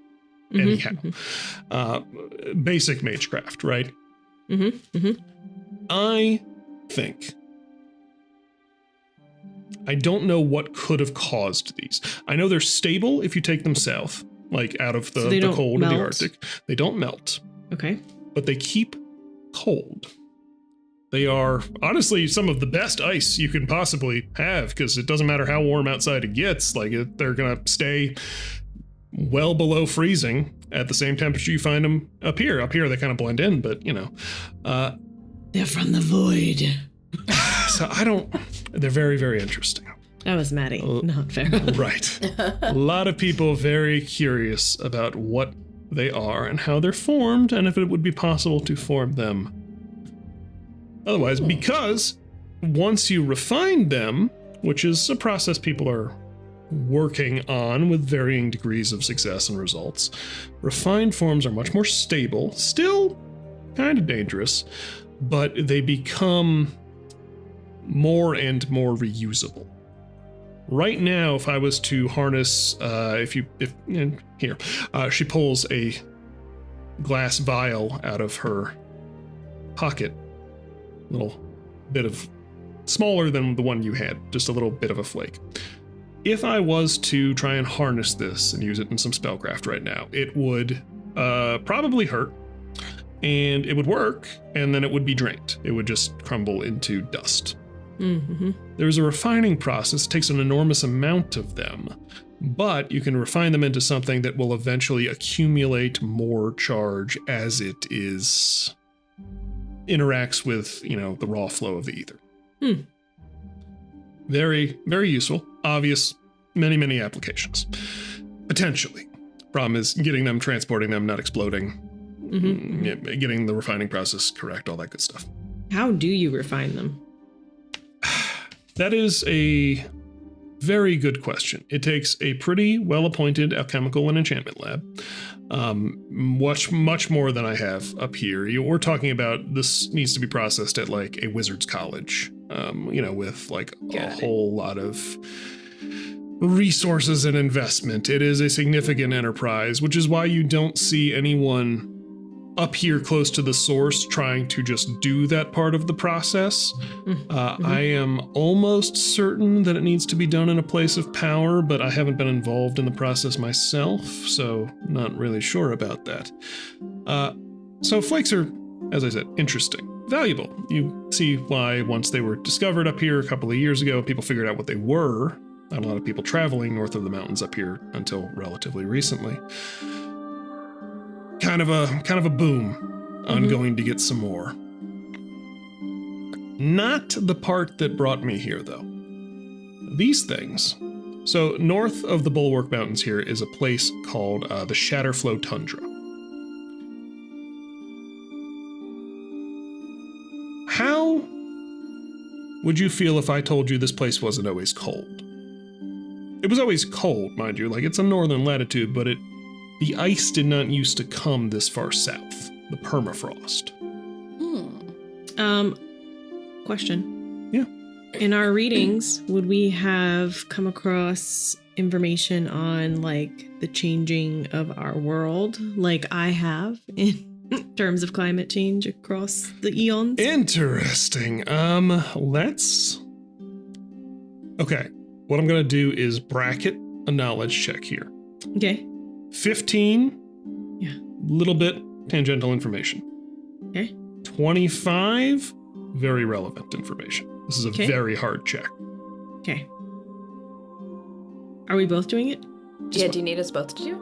Anyhow, basic magecraft, right? I think, I don't know what could have caused these. I know they're stable if you take them south. like out of So the they don't cold of the melt? Arctic. They don't melt, Okay. but they keep cold. They are honestly some of the best ice you can possibly have because it doesn't matter how warm outside it gets. Like they're gonna stay well below freezing at the same temperature you find them up here. Up here they kind of blend in, but They're from the void. so I don't. They're very, very interesting. That was Maddie, not fair. Right. A lot of people very curious about what they are and how they're formed, and if it would be possible to form them otherwise, because once you refine them, which is a process people are working on with varying degrees of success and results, refined forms are much more stable, still kind of dangerous, but they become more and more reusable. Right now, if I was to harness, she pulls a glass vial out of her pocket, little bit of smaller than the one you had, just a little bit of a flake. If I was to try and harness this and use it in some spellcraft right now, it would probably hurt, and it would work, and then it would be drained. It would just crumble into dust. Mm-hmm. There's a refining process. It takes an enormous amount of them, but you can refine them into something that will eventually accumulate more charge as it interacts with, the raw flow of the ether. Very, very useful. Obvious. Many, many applications. Potentially. Problem is getting them, transporting them, not exploding, getting the refining process correct, all that good stuff. How do you refine them? That is a very good question. It takes a pretty well-appointed alchemical and enchantment lab. Much more than I have up here. We're talking about this needs to be processed at like a wizard's college, with like a whole lot of resources and investment. It is a significant enterprise, which is why you don't see anyone up here close to the source trying to just do that part of the process. I am almost certain that it needs to be done in a place of power, but I haven't been involved in the process myself, so not really sure about that. So flakes are, as I said, interesting, valuable. You see why once they were discovered up here a couple of years ago, people figured out what they were. Not a lot of people traveling north of the mountains up here until relatively recently. Kind of a boom on going to get some more. Not the part that brought me here, though. These things. So north of the Bulwark Mountains here is a place called the Shatterflow Tundra. How would you feel if I told you this place wasn't always cold? It was always cold, mind you, like it's a northern latitude, but the ice did not used to come this far south, the permafrost. Question. Yeah. In our readings, would we have come across information on like the changing of our world like I have in terms of climate change across the eons? Interesting. Let's... Okay, what I'm gonna do is bracket a knowledge check here. Okay. 15. Yeah. Little bit tangential information. Okay. 25. Very relevant information. This is a Okay. very hard check. Okay. Are we both doing it? Yeah, do you need us both to do?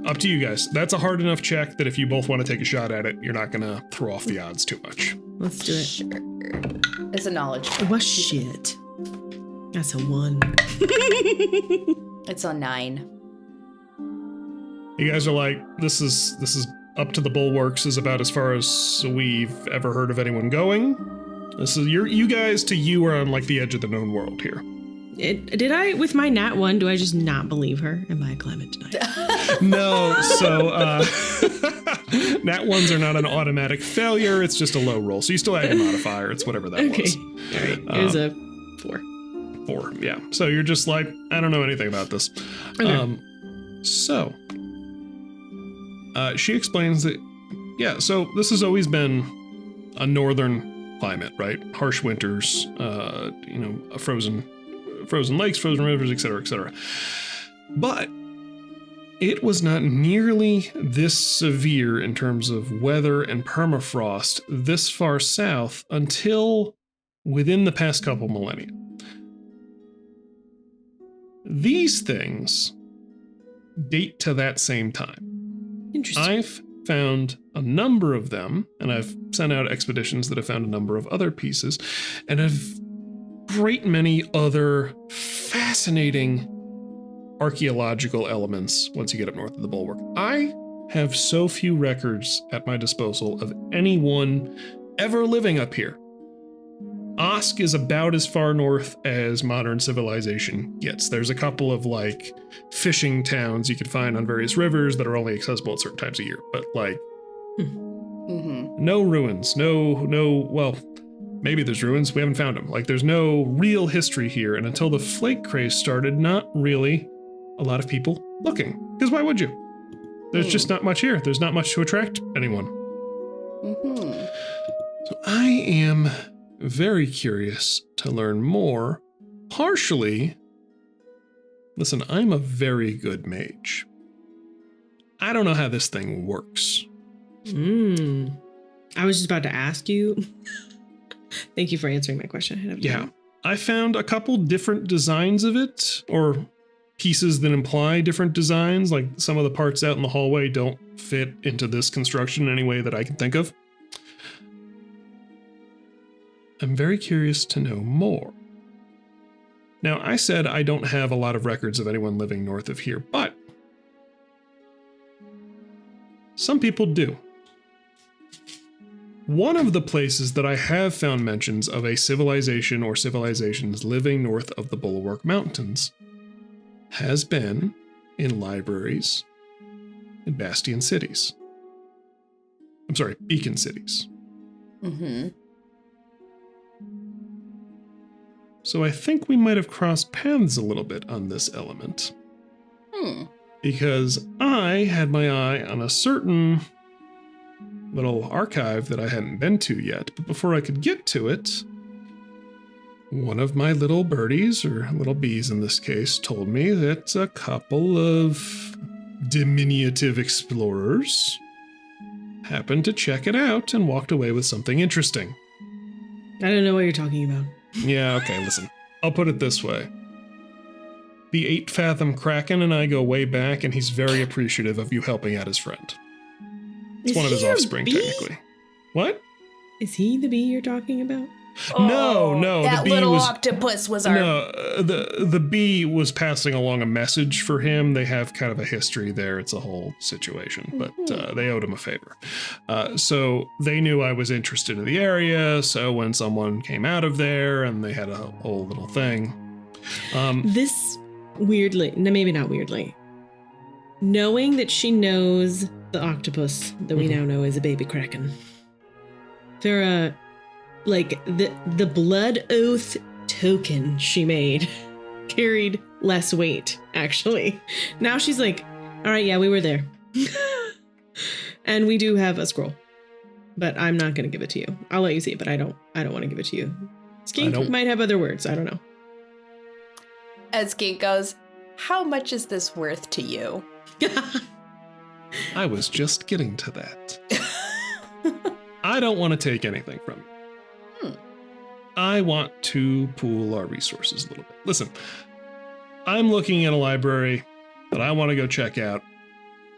Up to you guys. That's a hard enough check that if you both want to take a shot at it, you're not gonna throw off the odds too much. Let's do it. Sure. It's a knowledge. What shit? That's a 1. It's a 9. You guys are like, this is up to the bulwarks, is about as far as we've ever heard of anyone going. This is you guys to you are on like the edge of the known world here. Did I, with my nat 1, do I just not believe her? Am I a climate denier? No, so nat ones are not an automatic failure. It's just a low roll. So you still have your modifier. It's whatever that Okay. was. All right. It was a 4. 4, yeah. So you're just like, I don't know anything about this. Okay. So she explains that, yeah, so this has always been a northern climate, right? Harsh winters, frozen lakes, frozen rivers, etc., etc. But it was not nearly this severe in terms of weather and permafrost this far south until within the past couple millennia. These things date to that same time. Interesting. I've found a number of them, and I've sent out expeditions that have found a number of other pieces, and a great many other fascinating archaeological elements once you get up north of the Bulwark. I have so few records at my disposal of anyone ever living up here. Osk is about as far north as modern civilization gets. There's a couple of like fishing towns you could find on various rivers that are only accessible at certain times of year, but like no ruins, well, maybe there's ruins, we haven't found them. Like there's no real history here, and until the flake craze started, not really a lot of people looking. Because why would you? There's just not much here. There's not much to attract anyone. So I am very curious to learn more. Partially, listen, I'm a very good mage. I don't know how this thing works. I was just about to ask you. Thank you for answering my question ahead of time. Yeah. I found a couple different designs of it, or pieces that imply different designs. Like some of the parts out in the hallway don't fit into this construction in any way that I can think of. I'm very curious to know more. Now, I said I don't have a lot of records of anyone living north of here, but some people do. One of the places that I have found mentions of a civilization or civilizations living north of the Bulwark Mountains has been in libraries in Bastion cities. I'm sorry, Beacon cities. So I think we might have crossed paths a little bit on this element. Because I had my eye on a certain little archive that I hadn't been to yet, but before I could get to it, one of my little birdies, or little bees in this case, told me that a couple of diminutive explorers happened to check it out and walked away with something interesting. I don't know what you're talking about. Yeah, okay, listen. I'll put it this way. The 8 Fathom Kraken and I go way back, and he's very appreciative of you helping out his friend. It's one of his offspring, technically. What? Is he the bee you're talking about? No, that the bee little was octopus was our. No, the bee was passing along a message for him. They have kind of a history there. It's a whole situation, but they owed him a favor. So they knew I was interested in the area. So when someone came out of there and they had a whole little thing. This weirdly, no, maybe not weirdly, knowing that she knows the octopus that we now know is a baby kraken. Farah, like the blood oath token she made carried less weight, actually. Now she's like, all right, yeah, we were there. And we do have a scroll, but I'm not going to give it to you. I'll let you see it, but I don't want to give it to you. Skink might have other words. I don't know. As Skink goes, how much is this worth to you? I was just getting to that. I don't want to take anything from you. I want to pool our resources a little bit. Listen, I'm looking at a library that I want to go check out.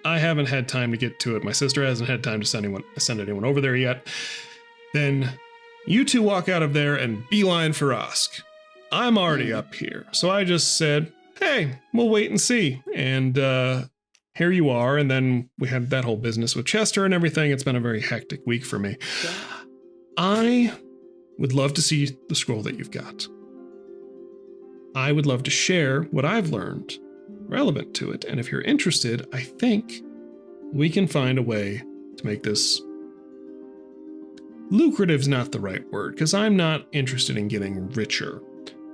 I haven't had time to get to it. My sister hasn't had time to send anyone over there yet. Then you two walk out of there and beeline for Osk. I'm already up here. So I just said, hey, we'll wait and see. And here you are. And then we had that whole business with Chester and everything. It's been a very hectic week for me. Yeah. I would love to see the scroll that you've got. I would love to share what I've learned relevant to it. And if you're interested, I think we can find a way to make this lucrative's not the right word, because I'm not interested in getting richer.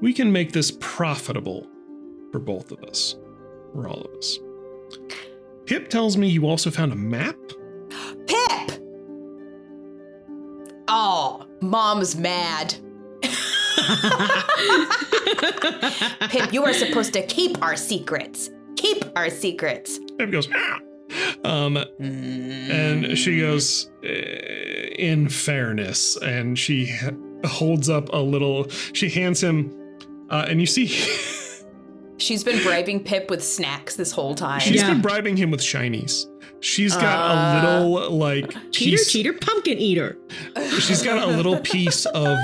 We can make this profitable for both of us, for all of us. Pip tells me you also found a map? Pip! Oh, Mom's mad. Pip, you are supposed to keep our secrets. Keep our secrets. Peppy goes, "Ah." And she goes, in fairness, and she holds up a little, she hands him, and you see... She's been bribing Pip with snacks this whole time. She's been bribing him with shinies. She's got a little, like... Cheater, pumpkin eater. She's got a little piece of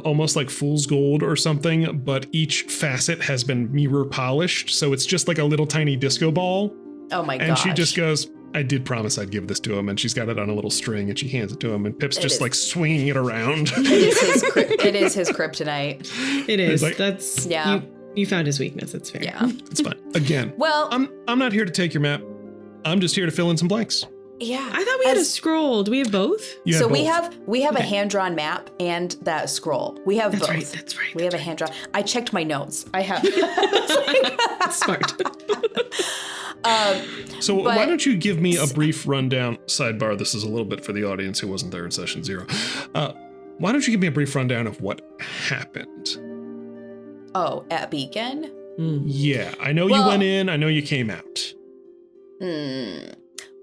almost like fool's gold or something, but each facet has been mirror polished, so it's just like a little tiny disco ball. Oh my god! And she just goes, "I did promise I'd give this to him," and she's got it on a little string, and she hands it to him, and Pip's just like swinging it around. It is his kryptonite. It is. Like, That's yeah. You found his weakness. It's fair. Yeah, it's fine. Again, well, I'm not here to take your map. I'm just here to fill in some blanks. yeah. I thought we had a scroll. Do we have both? You So have we both. have a hand-drawn map and that scroll. We have That's both. right. That's right. We have a hand-drawn. I checked my notes. I have. Smart. So but- why don't you give me a brief rundown? Sidebar, this is a little bit for the audience who wasn't there in session 0. Why don't you give me a brief rundown of what happened? Oh, at Beacon. Yeah, I know you Well- went in. I know you came out.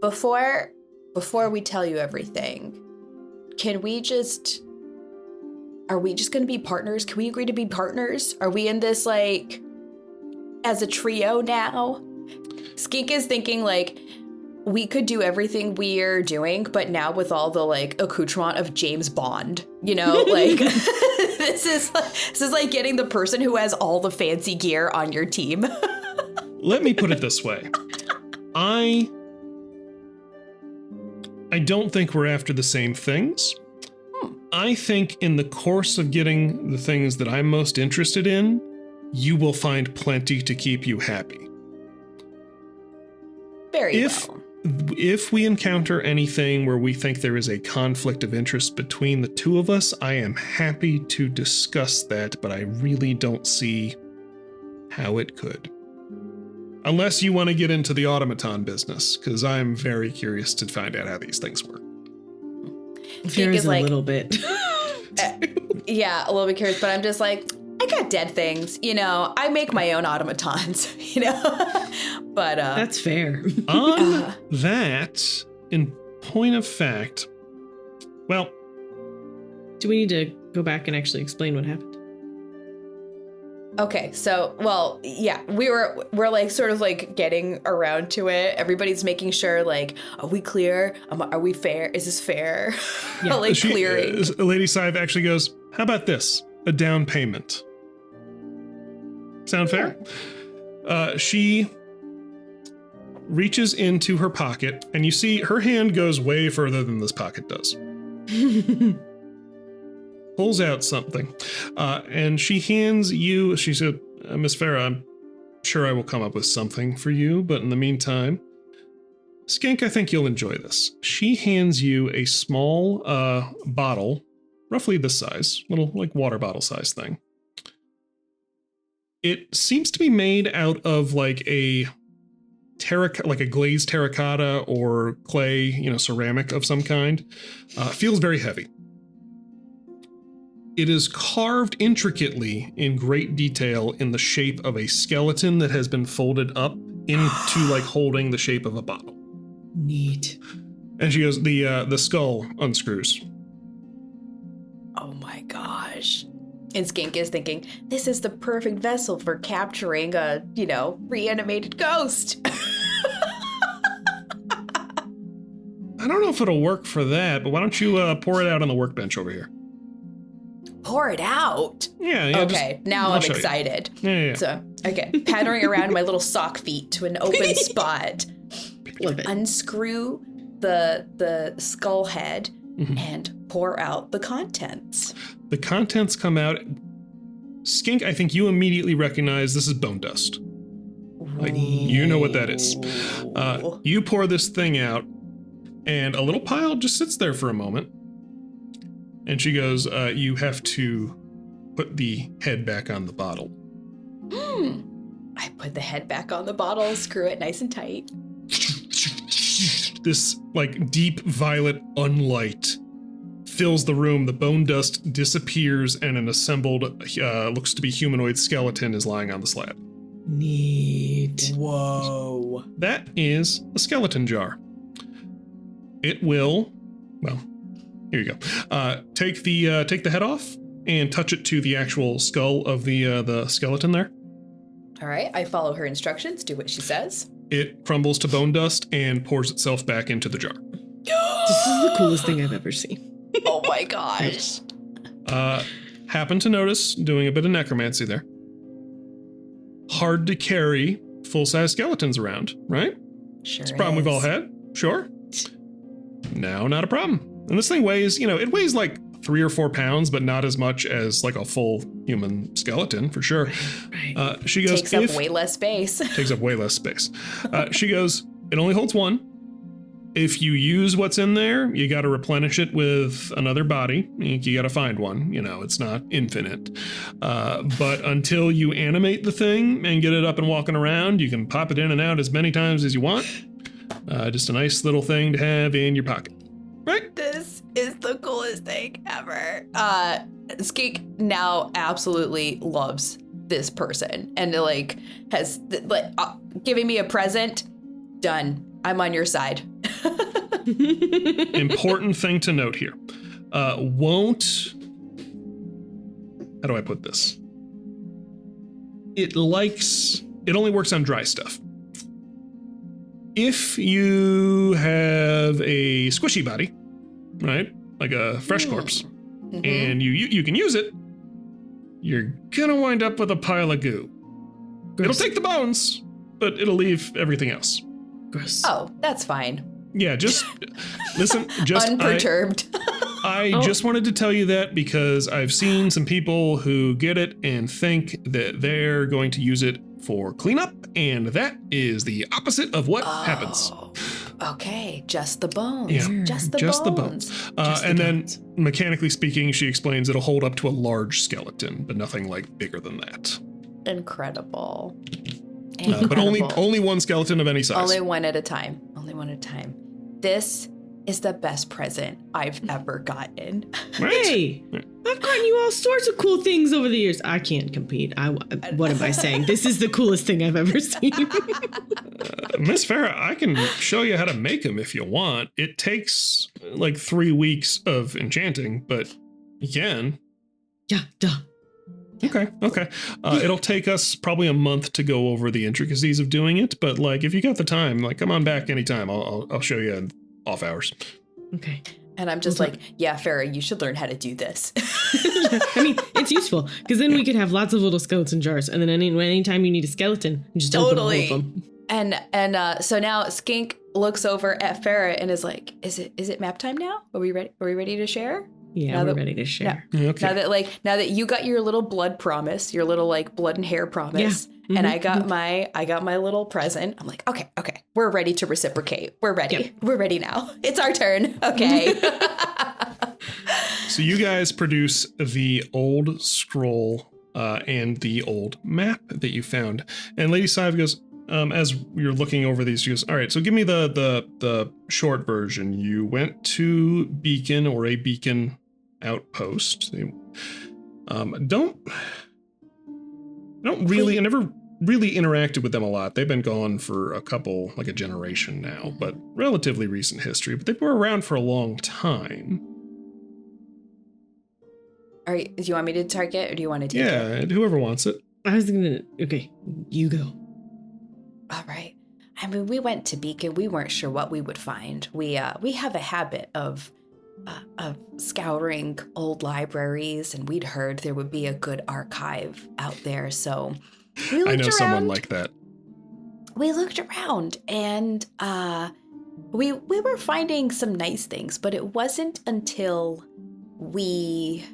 Before we tell you everything, are we just going to be partners? Can we agree to be partners? Are we in this like as a trio now? Skink is thinking like we could do everything we're doing, but now with all the like accoutrement of James Bond, you know, like this is like getting the person who has all the fancy gear on your team. Let me put it this way. I don't think we're after the same things. I think in the course of getting the things that I'm most interested in, you will find plenty to keep you happy. Very well. If we encounter anything where we think there is a conflict of interest between the two of us, I am happy to discuss that, but I really don't see how it could. Unless you want to get into the automaton business, because I'm very curious to find out how these things work. There is is a like- little bit. Yeah, a little bit curious, but I'm just like, I got dead things, you know. I make my own automatons, you know. But That's fair. On that, in point of fact, well, Do we need to go back and actually explain what happened? okay, so well, yeah, we're like sort of like getting around to it. Everybody's making sure, like, are we clear? Are we fair? Is this fair? Yeah. Like clearing. Lady Scythe actually goes, how about this? A down payment. Sound fair? She reaches into her pocket, and you see her hand goes way further than this pocket does. Pulls out something, and she hands you, she said, Miss Farah, I'm sure I will come up with something for you, but in the meantime, Skink, I think you'll enjoy this. She hands you a small bottle, roughly this size, little like water bottle size thing. It seems to be made out of like a glazed terracotta or clay, ceramic of some kind. Feels very heavy. It is carved intricately in great detail in the shape of a skeleton that has been folded up into like holding the shape of a bottle. Neat. And she goes, the skull unscrews. Oh my gosh. And Skink is thinking, this is the perfect vessel for capturing a, reanimated ghost. I don't know if it'll work for that, but why don't you pour it out on the workbench over here? Pour it out. Yeah. Okay, now I'll I'm show you. excited. Yeah. So, okay, pattering around my little sock feet to an open spot. Love it. Unscrew the skull head Mhm. and pour out the contents. The contents come out. Skink, I think you immediately recognize this is bone dust. Like, you know what that is. You pour this thing out, and a little pile just sits there for a moment. And she goes, you have to put the head back on the bottle. I put the head back on the bottle, screw it nice and tight. This like deep violet unlight fills the room. The bone dust disappears, and an assembled, looks to be humanoid skeleton is lying on the slab. Neat. Whoa. That is a skeleton jar. It will, well, here you go. Take the head off and touch it to the actual skull of the skeleton there. All right, I follow her instructions, do what she says. It crumbles to bone dust and pours itself back into the jar. This is the coolest thing I've ever seen. Oh my gosh. Happen to notice, doing a bit of necromancy there. Hard to carry full-size skeletons around, right? Sure. It's a problem we've all had, sure. Now, not a problem. And this thing weighs, it weighs like 3 or 4 pounds, but not as much as like a full human skeleton, for sure. Right. She goes, Takes up way less space. Takes up way less space. She goes, it only holds 1. If you use what's in there, you got to replenish it with another body. You got to find one. It's not infinite. But until you animate the thing and get it up and walking around, you can pop it in and out as many times as you want. Just a nice little thing to have in your pocket. Right? This is the coolest thing ever. Skink now absolutely loves this person and has giving me a present. Done. I'm on your side. Important thing to note here. How do I put this? It only works on dry stuff. If you have a squishy body, right? Like a fresh corpse, and you can use it, you're gonna wind up with a pile of goo. It'll take the bones, but it'll leave everything else. Gross. Oh, that's fine. Yeah, just listen. Just unperturbed. I just wanted to tell you that because I've seen some people who get it and think that they're going to use it for cleanup, and that is the opposite of what happens. Okay, just the bones. Yeah, just the bones. Then, mechanically speaking, she explains it'll hold up to a large skeleton, but nothing like bigger than that. Incredible. But only one skeleton of any size. Only one at a time. Only one at a time. This is the best present I've ever gotten. Right? Hey, I've gotten you all sorts of cool things over the years. I can't compete. What am I saying? This is the coolest thing I've ever seen. Miss Farah, I can show you how to make them if you want. It takes like 3 weeks of enchanting, but you can. Yeah, duh. Okay. It'll take us probably a month to go over the intricacies of doing it, but if you got the time, come on back anytime. I'll show you in off hours. Okay. And I'm just yeah, Farah, you should learn how to do this. I mean, it's useful because then we could have lots of little skeleton jars, and then anytime you need a skeleton, you just open all of them. And so now Skink looks over at Farah and is like, "Is it map time now? Are we ready? Are we ready to share?" Yeah, we're ready to share. Yeah. Okay. Now that you got your little blood promise, your little blood and hair promise, and I got my little present. I'm like, okay, we're ready to reciprocate. We're ready. Yep. We're ready now. It's our turn. Okay. So you guys produce the old scroll and the old map that you found, and Lady Sive goes, as you're looking over these, she goes, all right, so give me the short version. You went to Beacon or a Beacon outpost. I never really interacted with them a lot. They've been gone for a generation now, but relatively recent history, but they were around for a long time. All right, do you want me to target or do you want to take it? Yeah, whoever wants it. I was gonna. Okay, you go. All right. I mean, we went to Beacon. We weren't sure what we would find. We have a habit of scouring old libraries, and we'd heard there would be a good archive out there. So we looked I know around. someone like that. We looked around, and we were finding some nice things, but it wasn't until we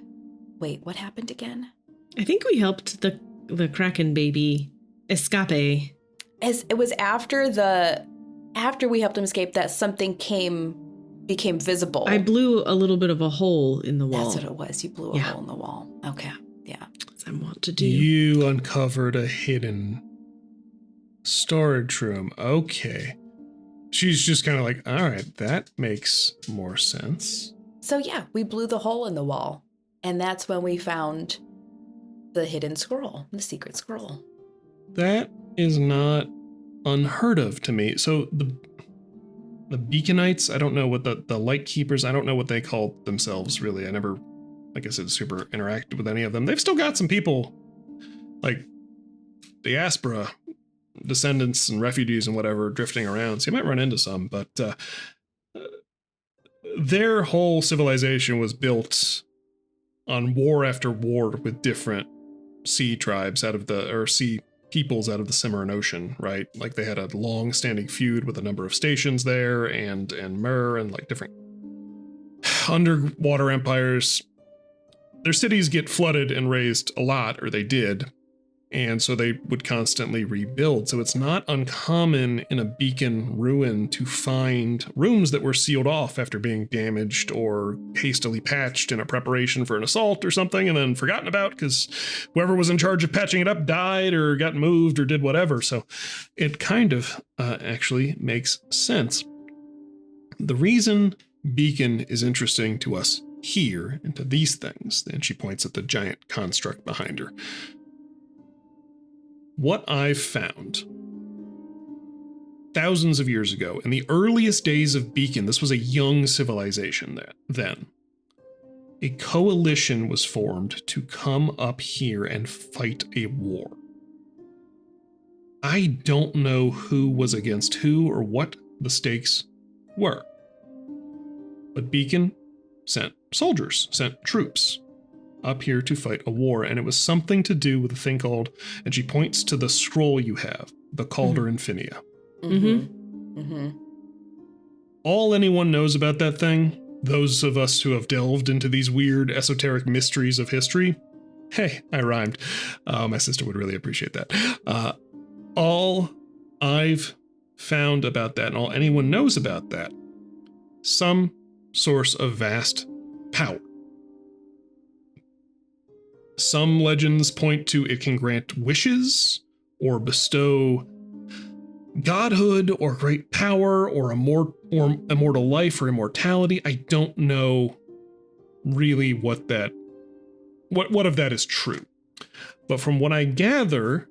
what happened again? I think we helped the Kraken baby escape. As it was after we helped him escape that something became visible. I blew a little bit of a hole in the wall. That's what it was. You blew a hole in the wall. Okay. Yeah. As I want to do. You uncovered a hidden storage room. Okay. She's just kind of like, all right, that makes more sense. So yeah, we blew the hole in the wall. And that's when we found the hidden scroll, the secret scroll. That is not unheard of to me. So the Beaconites, I don't know what the Light Keepers, I don't know what they call themselves really. I never, like I said, super interacted with any of them. They've still got some people like the Aspera descendants and refugees and whatever drifting around. So you might run into some, but their whole civilization was built on war after war with different sea tribes sea peoples out of the Cimmerian Ocean, right? Like they had a long-standing feud with a number of stations there and Myr and like different underwater empires. Their cities get flooded and razed a lot, or they did, and so they would constantly rebuild. So it's not uncommon in a beacon ruin to find rooms that were sealed off after being damaged or hastily patched in a preparation for an assault or something and then forgotten about because whoever was in charge of patching it up died or got moved or did whatever. So it kind of actually makes sense. The reason beacon is interesting to us here and to these things, and she points at the giant construct behind her. What I've found thousands of years ago, in the earliest days of Beacon, this was a young civilization then. A coalition was formed to come up here and fight a war. I don't know who was against who or what the stakes were. But Beacon sent soldiers, sent troops up here to fight a war, and it was something to do with a thing called, and she points to the scroll you have, the Calder Infinia. Mm-hmm. Mm-hmm. All anyone knows about that thing, those of us who have delved into these weird esoteric mysteries of history, hey, I rhymed. My sister would really appreciate that. All I've found about that and all anyone knows about that, some source of vast power. Some legends point to it can grant wishes or bestow godhood or great power or immortal life or immortality. I don't know really what of that is true. But from what I gather,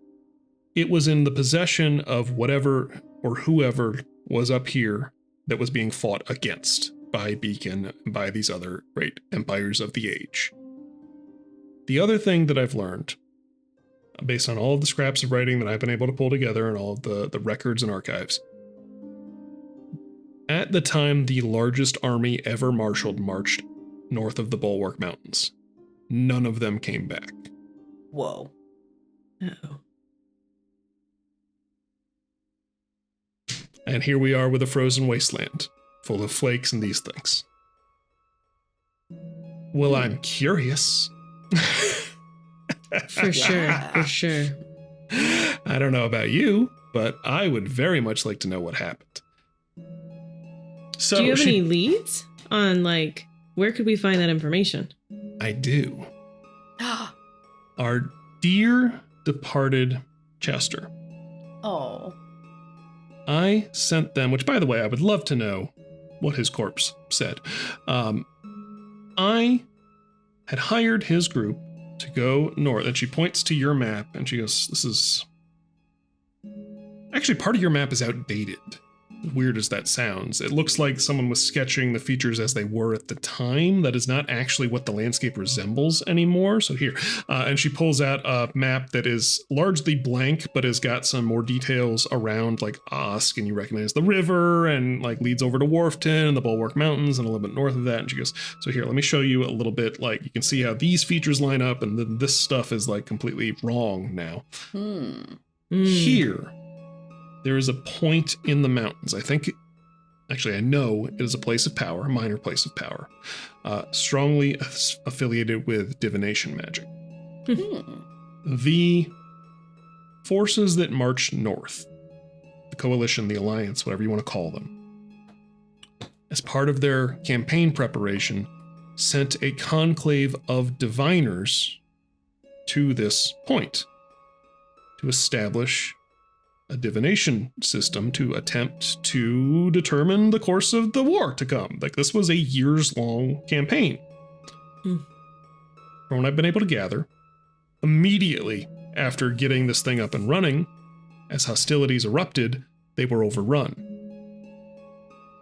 it was in the possession of whatever or whoever was up here that was being fought against by Beacon and by these other great empires of the age. The other thing that I've learned, based on all of the scraps of writing that I've been able to pull together and all of the records and archives, at the time the largest army ever marshaled marched north of the Bulwark Mountains. None of them came back. Whoa. Uh-oh. And here we are with a frozen wasteland, full of flakes and these things. Well, I'm curious. For sure. I don't know about you, but I would very much like to know what happened. So do you have any leads on, like, where could we find that information? I do. Our dear departed Chester. Oh. I sent them, which by the way, I would love to know what his corpse said. I had hired his group to go north, and she points to your map and she goes, this is actually part of your map is outdated. Weird as that sounds. It looks like someone was sketching the features as they were at the time. That is not actually what the landscape resembles anymore. So here, and she pulls out a map that is largely blank, but has got some more details around like Osk, and you recognize the river and like leads over to Wharfton and the Bulwark Mountains and a little bit north of that. And she goes, so here, let me show you a little bit, like you can see how these features line up and then this stuff is like completely wrong now. Here, there is a point in the mountains. I know it is a place of power, a minor place of power, strongly affiliated with divination magic. The forces that marched north, the coalition, the alliance, whatever you want to call them, as part of their campaign preparation, sent a conclave of diviners to this point to establish a divination system to attempt to determine the course of the war to come. Like, this was a years-long campaign. From what I've been able to gather, immediately after getting this thing up and running, as hostilities erupted, they were overrun.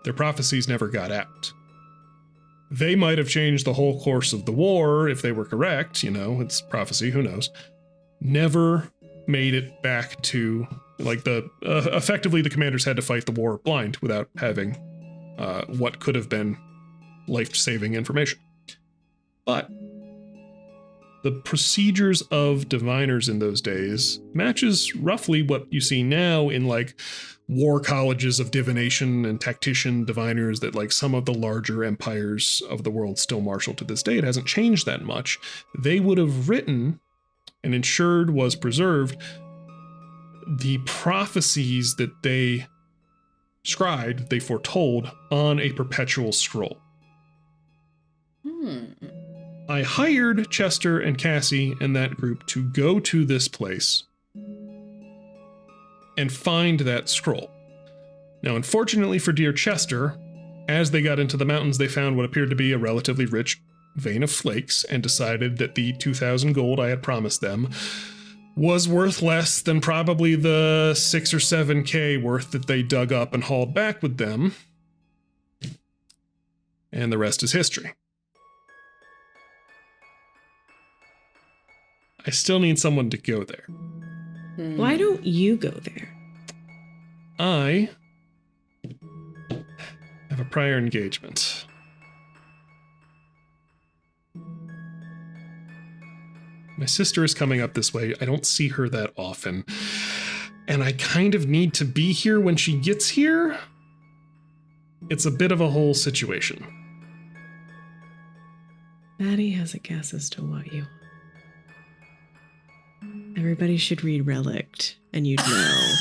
Their prophecies never got out. They might have changed the whole course of the war if they were correct, it's prophecy, who knows. Never made it back to, effectively the commanders had to fight the war blind without having what could have been life-saving information. But the procedures of diviners in those days matches roughly what you see now in war colleges of divination and tactician diviners that some of the larger empires of the world still marshal to this day. It hasn't changed that much. They would have written and ensured was preserved the prophecies that they scribed, they foretold on a perpetual scroll. I hired Chester and Cassie and that group to go to this place and find that scroll. Now, unfortunately for dear Chester, as they got into the mountains, they found what appeared to be a relatively rich vein of flakes and decided that the 2,000 gold I had promised them was worth less than probably the 6 or 7K worth that they dug up and hauled back with them. And the rest is history. I still need someone to go there. Why don't you go there? I have a prior engagement. My sister is coming up this way. I don't see her that often. And I kind of need to be here when she gets here. It's a bit of a whole situation. Maddie has a guess as to what you want. Everybody should read Relict, and you'd know.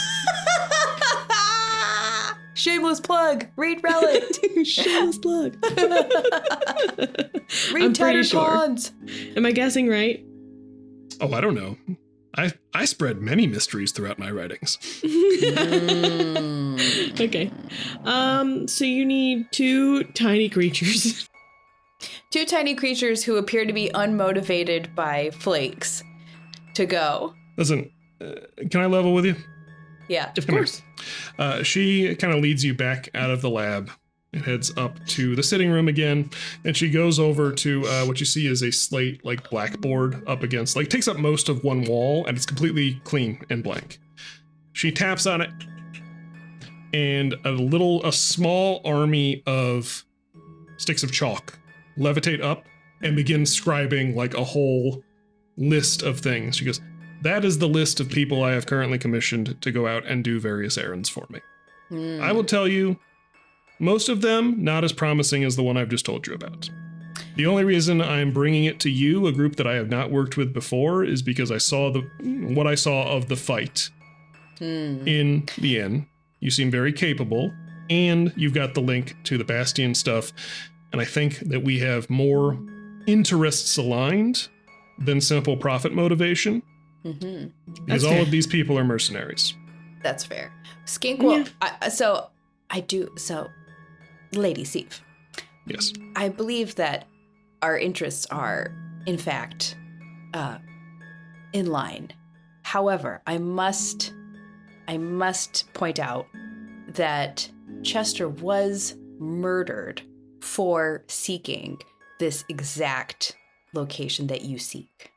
Shameless plug. Read Relict. Shameless plug. Read Tattered Pawns. Am I guessing right? Oh, I don't know. I spread many mysteries throughout my writings. Okay. So you need 2 tiny creatures. 2 tiny creatures who appear to be unmotivated by flakes to go. Listen, can I level with you? Yeah. Of course. She kind of leads you back out of the lab and heads up to the sitting room again. And she goes over to what you see is a slate blackboard up against, takes up most of one wall, and it's completely clean and blank. She taps on it, and a small army of sticks of chalk levitate up and begin scribing a whole list of things. She goes, "That is the list of people I have currently commissioned to go out and do various errands for me. I will tell you, most of them not as promising as the one I've just told you about. The only reason I'm bringing it to you, a group that I have not worked with before, is because I saw what I saw of the fight in the inn. You seem very capable, and you've got the link to the Bastion stuff, and I think that we have more interests aligned than simple profit motivation. Because all of these people are mercenaries." That's fair. Skink will... So, Lady Seve. Yes. I believe that our interests are, in fact, in line. However, I must point out that Chester was murdered for seeking this exact location that you seek.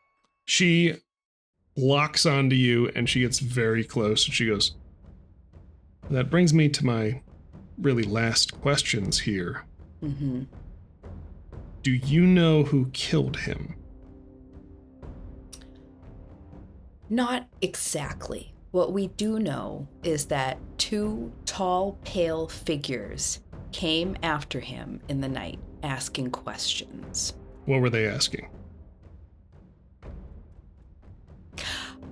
She locks onto you and she gets very close and she goes, "That brings me to my really last questions here. Do you know who killed him?" Not exactly. What we do know is that 2 tall, pale figures came after him in the night, asking questions. What were they asking?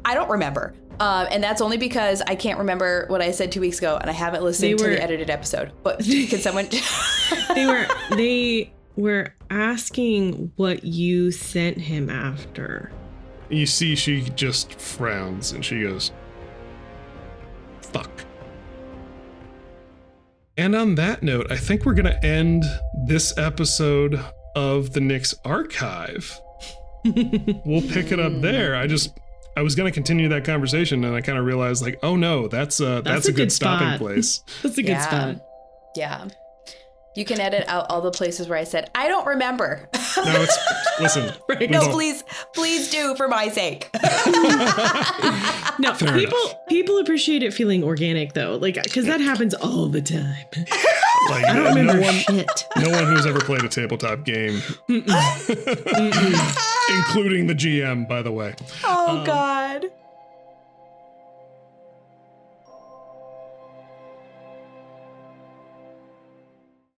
I don't remember. And that's only because I can't remember what I said 2 weeks ago, and I haven't listened to the edited episode. But can someone... They were asking what you sent him after. You see she just frowns and she goes, "Fuck." And on that note, I think we're going to end this episode of the Nyx Archive. We'll pick it up there. I was going to continue that conversation, and I kind of realized, like, oh no, that's a good stopping spot. place. That's a good spot. Yeah. You can edit out all the places where I said, I don't remember. No, listen. Right. No, please do for my sake. No, Fair people appreciate it feeling organic though, like because that happens all the time. Like, I don't remember shit. No one who's ever played a tabletop game, including the GM, by the way. Oh, God.